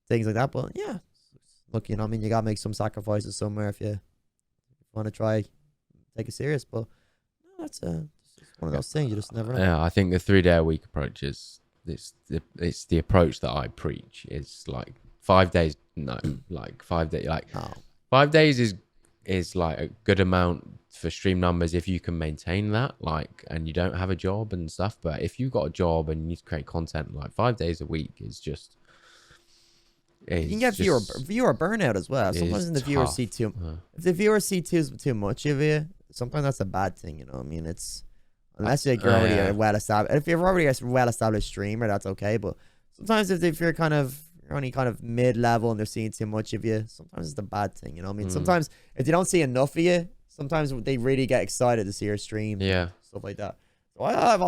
things like that. But look, you know what I mean? You gotta make some sacrifices somewhere if you want to try take it serious. But no, it's one of those things. You just never know. Yeah, I think the 3 day a week approach it's the approach that I preach. It's like 5 days. No, like 5 days. Like 5 days is like a good amount for stream numbers if you can maintain that, like, and you don't have a job and stuff. But if you've got a job and you need to create content, like 5 days a week is just. You can get viewer burnout as well. Sometimes the viewers see too. If the viewers see too much of you, sometimes that's a bad thing. You know what I mean? It's unless you're already a well established. If you're already a well established streamer, that's okay. But sometimes if you're kind of you're only kind of mid-level and they're seeing too much of you, sometimes it's a bad thing, you know what I mean? Mm. Sometimes if they don't see enough of you, sometimes they really get excited to see your stream. Yeah. Stuff like that. So I've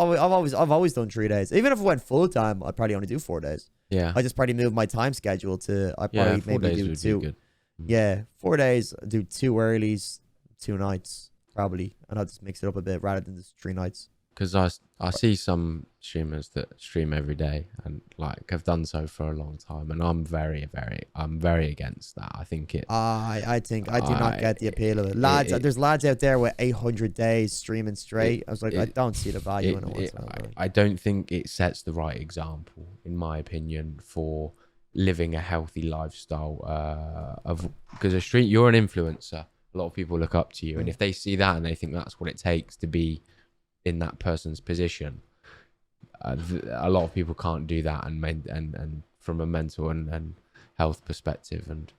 always done 3 days. Even if I went full time, I'd probably only do 4 days. Yeah. I just probably move my time schedule to, I Yeah, probably 4 maybe days do would be 2. good. Yeah, 4 days, do 2 earlies, 2 nights, probably. And I'll just mix it up a bit rather than just 3 nights. Because I see some streamers that stream every day and like have done so for a long time, and I'm very against that. I think it. I think I do not get the appeal of it. Lads, there's lads out there with 800 days streaming straight. I was like, I don't see the value in it whatsoever. I don't think it sets the right example, in my opinion, for living a healthy lifestyle. Because you're an influencer. A lot of people look up to you, and if they see that and they think that's what it takes to be in that person's position, a lot of people can't do that, and from a mental and health perspective, and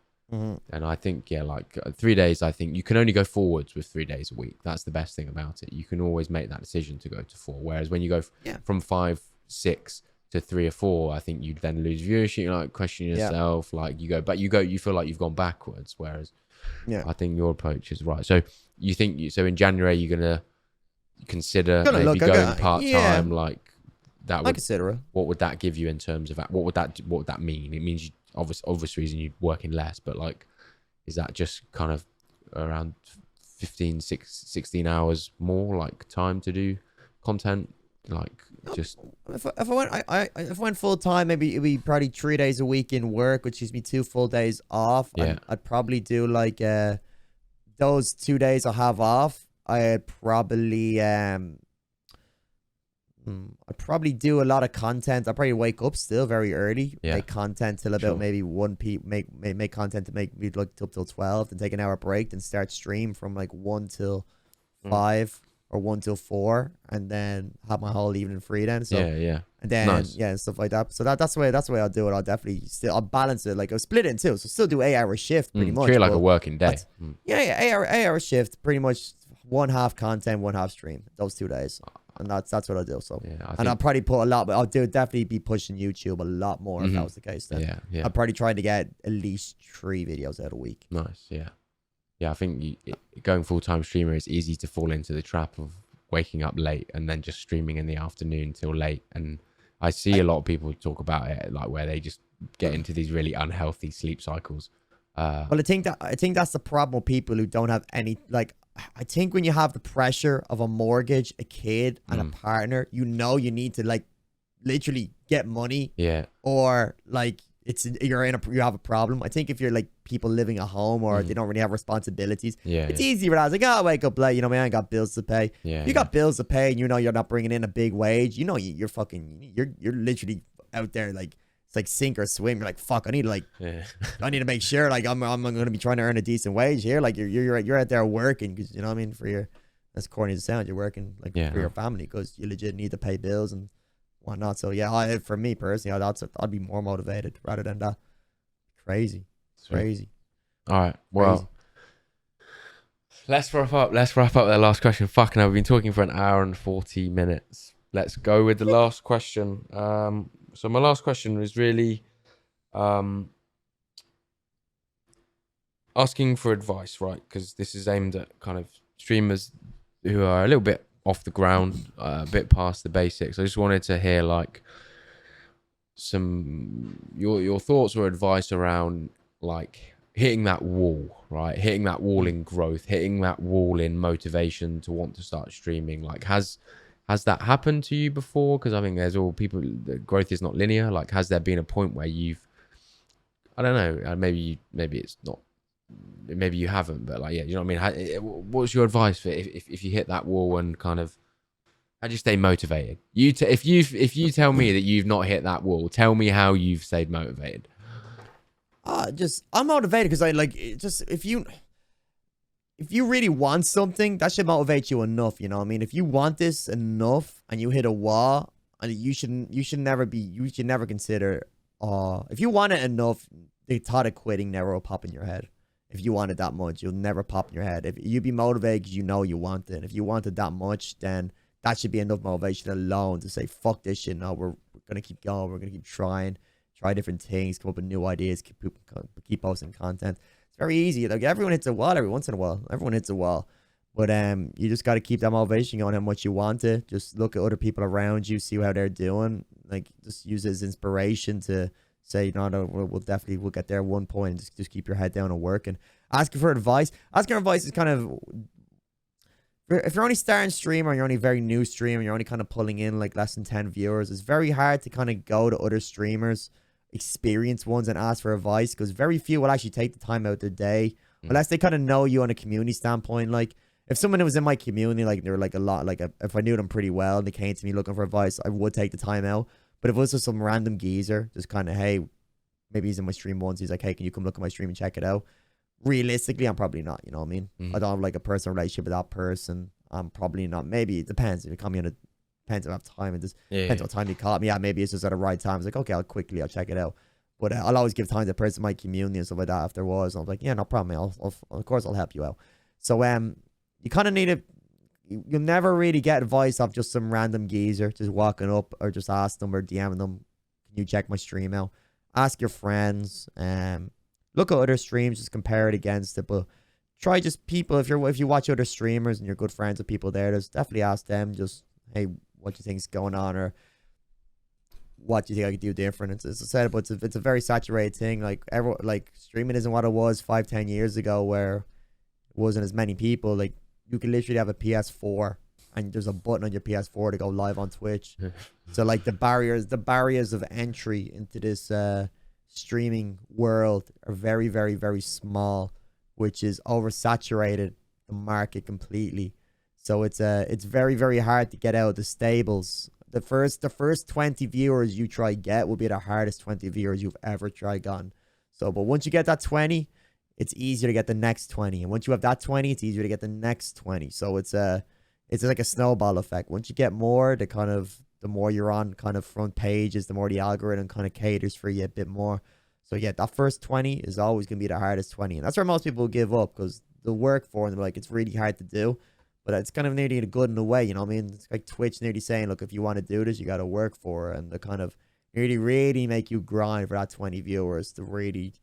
I think like 3 days, I think you can only go forwards with 3 days a week. That's the best thing about it. You can always make that decision to go to 4, whereas when you go from 5, 6 to 3 or 4, I think you'd then lose viewership. You like question yourself, like you feel like you've gone backwards, whereas I think your approach is right. So you think so in January you're gonna consider maybe going part-time, like that would, I consider it. What would that give you in terms of what would that mean? It means obvious reason you're working less, but like, is that just kind of around 16 hours more like time to do content? Like, just if I went full time, maybe it'd be probably 3 days a week in work, which gives me 2 full days off. I'd probably do like those 2 days I have off, I'd probably do a lot of content. I'd probably wake up still very early, make content till about maybe 1 p.m. Make content to make me like up till 12, then take an hour break, then start stream from like 1 till 5 or 1 till 4, and then have my whole evening free then. So and then and stuff like that. So that's the way I'll do it. I'll balance it. Like I'll split it in 2, so still do 8-hour shift pretty much. Treat it like a working day. 8-hour shift, pretty much 1 half content, 1 half stream, those 2 days. And that's what I'll do. So I'll probably put a lot, but definitely be pushing YouTube a lot more if that was the case. Then I'll probably try to get at least 3 videos out a week. Nice. I think going full-time streamer is easy to fall into the trap of waking up late and then just streaming in the afternoon till late. And I see a lot of people talk about it, like where they just get into these really unhealthy sleep cycles. Well, I think that's the problem with people who don't have any, like, I think when you have the pressure of a mortgage, a kid, and a partner, you need to like literally get money. Or like you have a problem. I think if you're like people living at home or they don't really have responsibilities, it's easy. But I was like, I wake up late, man, I got bills to pay. You got bills to pay, and you're not bringing in a big wage. You're literally out there like. It's like sink or swim. You're like, fuck, I need to make sure like I'm going to be trying to earn a decent wage here. Like you're out there working because, you know what I mean, that's corny as it sounds, you're working like for your family because you legit need to pay bills and whatnot. So for me personally, I'd be more motivated rather than that. Crazy. All right, well, let's wrap up the last question. Fucking hell, we've been talking for 1 hour and 40 minutes. Let's go with the last question. So my last question was really asking for advice, right? Because this is aimed at kind of streamers who are a little bit off the ground, a bit past the basics. I just wanted to hear like some your thoughts or advice around like hitting that wall, right? Hitting that wall in growth, hitting that wall in motivation to want to start streaming. Like has that happened to you before? Because I think there's all people, the growth is not linear. Like, has there been a point where I don't know, maybe it's not, maybe you haven't, but like, you know what I mean? What's your advice for if you hit that wall and kind of, how do you stay motivated? If you tell me that you've not hit that wall, tell me how you've stayed motivated. I'm motivated because if you really want something, that should motivate you enough, you know what I mean? If you want this enough and you hit a wall, and you should never consider, if you want it enough, the thought of quitting never will pop in your head. If you want it that much, you'll never pop in your head. If you be motivated because you know you want it. If you want it that much, then that should be enough motivation alone to say, fuck this shit, no, we're going to keep going, we're going to keep trying. try different things, come up with new ideas, keep posting content. It's very easy. Like everyone hits a wall every once in a while. Everyone hits a wall. But you just got to keep that motivation going how much you want it. Just look at other people around you, see how they're doing. Like just use it as inspiration to say, no, we'll get there at one point. Just keep your head down and work. And asking for advice. Asking for advice is kind of, if you're only starting streamer, you're only a very new streamer, you're only kind of pulling in like less than 10 viewers, it's very hard to kind of go to other streamers, experienced ones, and ask for advice, because very few will actually take the time out of their day, unless they kind of know you on a community standpoint. Like, if someone who was in my community, like, they were like a lot, like, if I knew them pretty well and they came to me looking for advice, I would take the time out. But if it was just some random geezer, just kind of, hey, maybe he's in my stream once, he's like, hey, can you come look at my stream and check it out? Realistically, I'm probably not, you know what I mean? I don't have like a personal relationship with that person. I'm probably not. Maybe it depends. If you call me on a, depends if I have time. It just depends what time you call me. Yeah, maybe it's just at the right time. It's like, okay, I'll check it out. But I'll always give time to the person in my community and stuff like that if there was. I'm like, yeah, no problem. Of course, I'll help you out. So you kind of need to, you'll never really get advice off just some random geezer just walking up, or just ask them or DMing them, can you check my stream out? Ask your friends. Look at other streams, just compare it against it. But try just people, if you watch other streamers and you're good friends with people there, just definitely ask them, just, hey, what do you think's going on, or what do you think I could do different? It's I said, but it's a very saturated thing. Like streaming isn't what it was 5-10 years ago, where it wasn't as many people. Like, you could literally have a PS4 and there's a button on your PS4 to go live on Twitch. So like the barriers of entry into this streaming world are very, very, very small, which is oversaturated the market completely. So it's very, very hard to get out of the stables. The first 20 viewers you try get will be the hardest 20 viewers you've ever tried gotten. So, but once you get that 20, it's easier to get the next 20. And once you have that 20, it's easier to get the next 20. So it's like a snowball effect. Once you get more, the more you're on kind of front pages, the more the algorithm kind of caters for you a bit more. So yeah, that first 20 is always going to be the hardest 20. And that's where most people give up, because the work for them, like, it's really hard to do. But it's kind of nearly good in a way, you know what I mean? It's like Twitch nearly saying, look, if you want to do this, you got to work for it. And they kind of really make you grind for that 20 viewers to really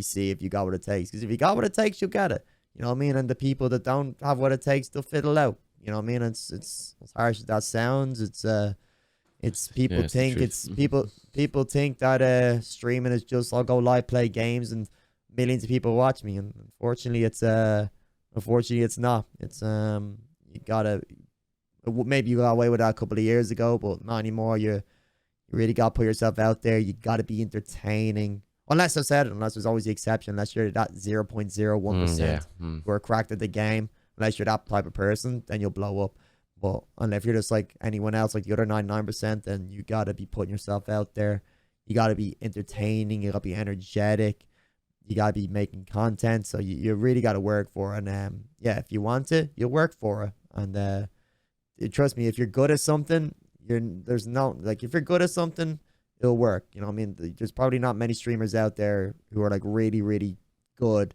see if you got what it takes. Because if you got what it takes, you'll get it. You know what I mean? And the people that don't have what it takes, they'll fiddle out. You know what I mean? It's as harsh as that sounds. People think that streaming is just, I'll go live, play games, and millions of people watch me. And unfortunately, it's not. It's you gotta, maybe you got away with that a couple of years ago, but not anymore. You really gotta put yourself out there. You gotta be entertaining. Unless there's always the exception. Unless you're that 0.01% who are cracked at the game. Unless you're that type of person, then you'll blow up. But unless you're just like anyone else, like the other 99%, then you gotta be putting yourself out there. You gotta be entertaining. You gotta be energetic. You gotta be making content. So you really gotta work for it. And yeah, if you want it, you'll work for it. And trust me, if you're good at something, if you're good at something, it'll work. You know what I mean? There's probably not many streamers out there who are like really, really good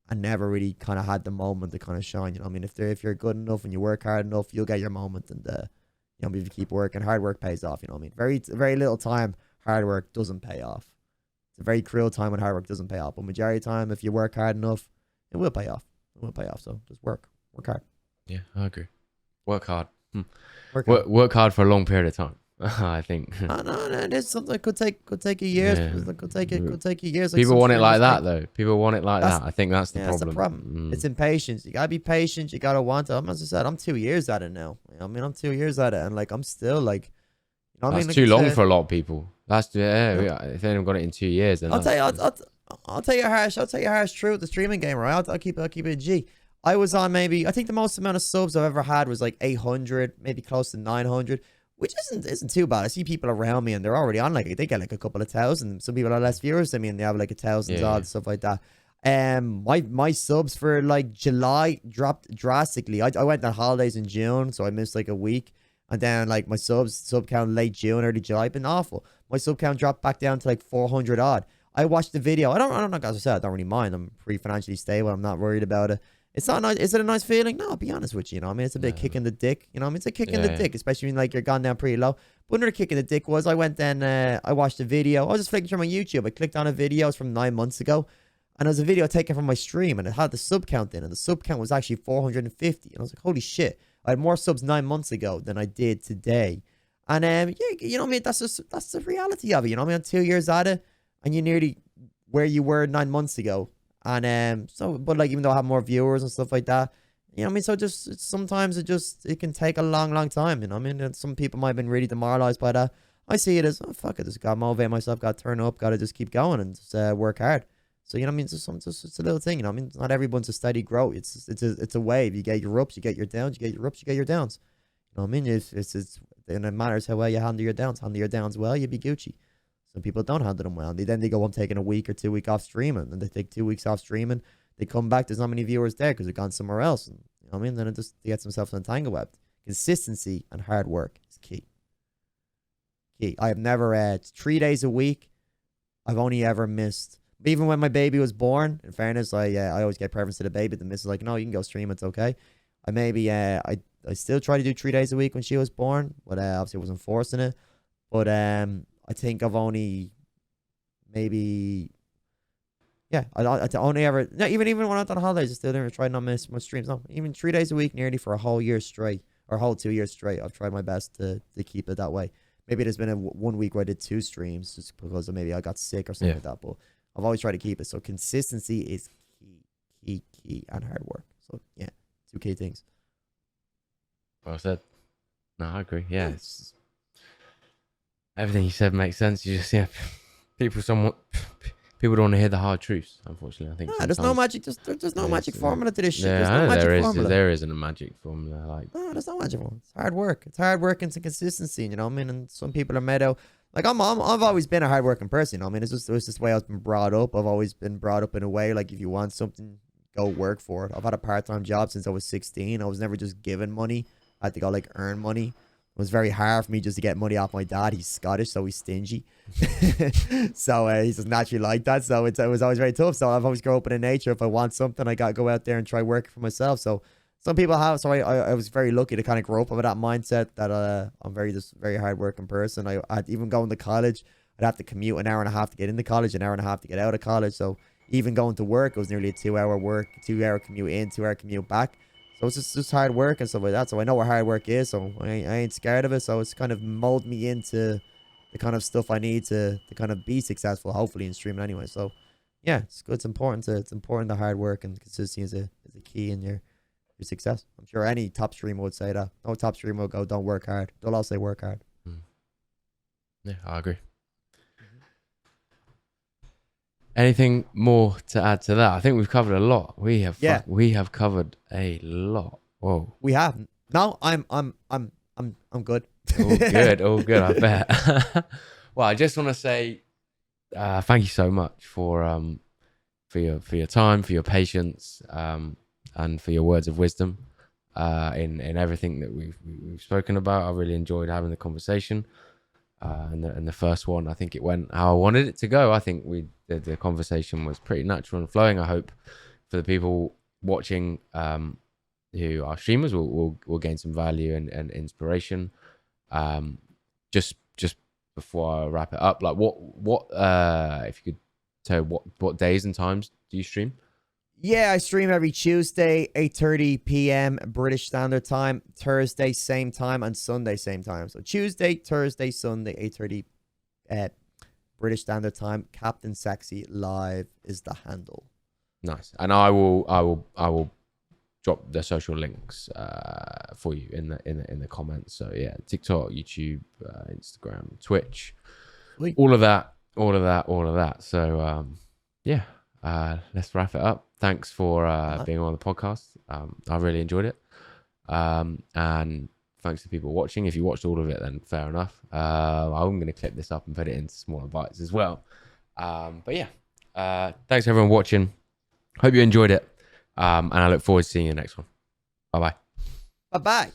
and never really kind of had the moment to kind of shine. You know what I mean? If you're good enough and you work hard enough, you'll get your moment. And you know, if you keep working, hard work pays off. You know what I mean? Very little time hard work doesn't pay off. It's a very cruel time when hard work doesn't pay off. But majority of the time, if you work hard enough, it will pay off. It will pay off. So just work hard. Yeah, I agree. Work hard. Work hard for a long period of time. I think. No, it's something that could take a year. Yeah. Could take a year. People want it like that, though. People want it like that. I think that's the problem. That's the problem. It's impatience. You gotta be patient. You gotta want it. As I said, I'm 2 years at it now. You know what I mean? I'm 2 years at it, and like I'm still like, you know what I mean? That's too long for a lot of people. That's if they haven't got it in 2 years, then I'll tell you a harsh truth. The streaming game, right? I'll keep it a G. I was on I think the most amount of subs I've ever had was like 800, maybe close to 900. Which isn't too bad. I see people around me and they're already on they get like a couple of thousand. Some people are less viewers than me and they have like 1,000 odd, stuff like that. My subs for like July dropped drastically. I went on holidays in June, so I missed like a week. And then like my sub count late June, early July been awful. My sub count dropped back down to like 400 odd. I watched the video. I don't know, as I said, I don't really mind. I'm pretty financially stable. I'm not worried about it. It's not nice. Is it a nice feeling? No, I'll be honest with you. You know, I mean, it's a bit kick in the dick. You know, I mean, it's a kick in the dick, especially when like you're gone down pretty low. But another kick in the dick was I went then, I watched a video. I was just flicking through my YouTube. I clicked on a video. It was from 9 months ago. And it was a video taken from my stream. And it had the sub count in. And the sub count was actually 450. And I was like, holy shit. I had more subs 9 months ago than I did today. And yeah, you know what I mean? That's the reality of it. You know what I mean? I'm 2 years at it. And you're nearly where you were 9 months ago. And but like, even though I have more viewers and stuff like that, you know what I mean? So just sometimes it can take a long time. You know what I mean? And some people might have been really demoralized by that. I see it as, oh, fuck it, just gotta motivate myself, gotta turn up, gotta just keep going and just work hard. So, you know what I mean? It's a little thing, you know what I mean? Not everyone's a steady growth. It's a wave. You get your ups, you get your downs, you get your ups, you get your downs. You know what I mean? And it matters how well you handle your downs. Handle your downs well, you be Gucci. Some people don't handle them well. Then they go, I'm taking a week or 2 weeks off streaming. And they take 2 weeks off streaming. They come back, there's not many viewers there because they've gone somewhere else. And, you know what I mean? Then it just gets themselves in a tangle web. Consistency and hard work is key. I have never, 3 days a week, I've only ever missed. Even when my baby was born, in fairness, I always get preference to the baby. The missus is like, no, you can go stream, it's okay. I still try to do 3 days a week when she was born, but obviously I wasn't forcing it. But I think I've only maybe, yeah, I only ever, no, even when I went on holidays, I still didn't try not miss my streams. No, even 3 days a week nearly for a whole year straight, or a whole 2 years straight. I've tried my best to keep it that way. Maybe there's been 1 week where I did 2 streams just because maybe I got sick or something like that. But I've always tried to keep it. So consistency is key, and hard work. So yeah, 2 key things. Well said. No, I agree. Yeah, everything you said makes sense. You just people don't want to hear the hard truths. Unfortunately, I think there's no magic. There's no magic formula to this shit. There's no magic formula. There isn't a magic formula. Like, no, there's no magic formula. It's hard work. It's hard work and some consistency. You know what I mean? And some people are made out. Like I've always been a hardworking person. You know what I mean? It's just the way I've been brought up. I've always been brought up in a way like if you want something, go work for it. I've had a part-time job since I was 16. I was never just given money. I had to go like earn money. It was very hard for me just to get money off my dad. He's Scottish, so he's stingy. So he's just naturally like that. So it was always very tough. So I've always grown up in nature. If I want something, I got to go out there and try working for myself. So some people have. So I was very lucky to kind of grow up with that mindset that I'm very hardworking person. I'd even going to college, I'd have to commute an hour and a half to get into college, an hour and a half to get out of college. So even going to work, it was nearly a 2-hour work, 2-hour commute in, 2-hour commute back. So it's just hard work and stuff like that. So I know what hard work is. So I ain't scared of it. So it's kind of molded me into the kind of stuff I need to kind of be successful, hopefully in streaming anyway. So yeah, it's good. It's important the hard work and consistency is a key in your success. I'm sure any top streamer would say that. No top streamer will go, don't work hard. They'll all say work hard. Yeah, I agree. Anything more to add to that? I think we've covered a lot. We have covered a lot. Whoa. We have. No, I'm good. All good, I bet. Well, I just want to say thank you so much for your time, for your patience, and for your words of wisdom in everything that we've spoken about. I really enjoyed having the conversation. And the first one, I think it went how I wanted it to go. I think the conversation was pretty natural and flowing. I hope for the people watching who are streamers will gain some value and inspiration. Just before I wrap it up, like what if you could tell what days and times do you stream? Yeah, I stream every Tuesday, 8:30 p.m. British Standard Time, Thursday same time, and Sunday same time. So Tuesday, Thursday, Sunday, 8:30 British Standard Time. Capatain Sexsea live is the handle. Nice, and I will drop the social links for you in the comments. So yeah, TikTok, YouTube, Instagram, Twitch, all of that. So yeah. Let's wrap it up. Thanks for being on the podcast. I really enjoyed it. And thanks to people watching. If you watched all of it, then fair enough. I'm going to clip this up and put it into smaller bites as well. But yeah, thanks everyone watching. Hope you enjoyed it. And I look forward to seeing you in the next one. Bye-bye. Bye-bye.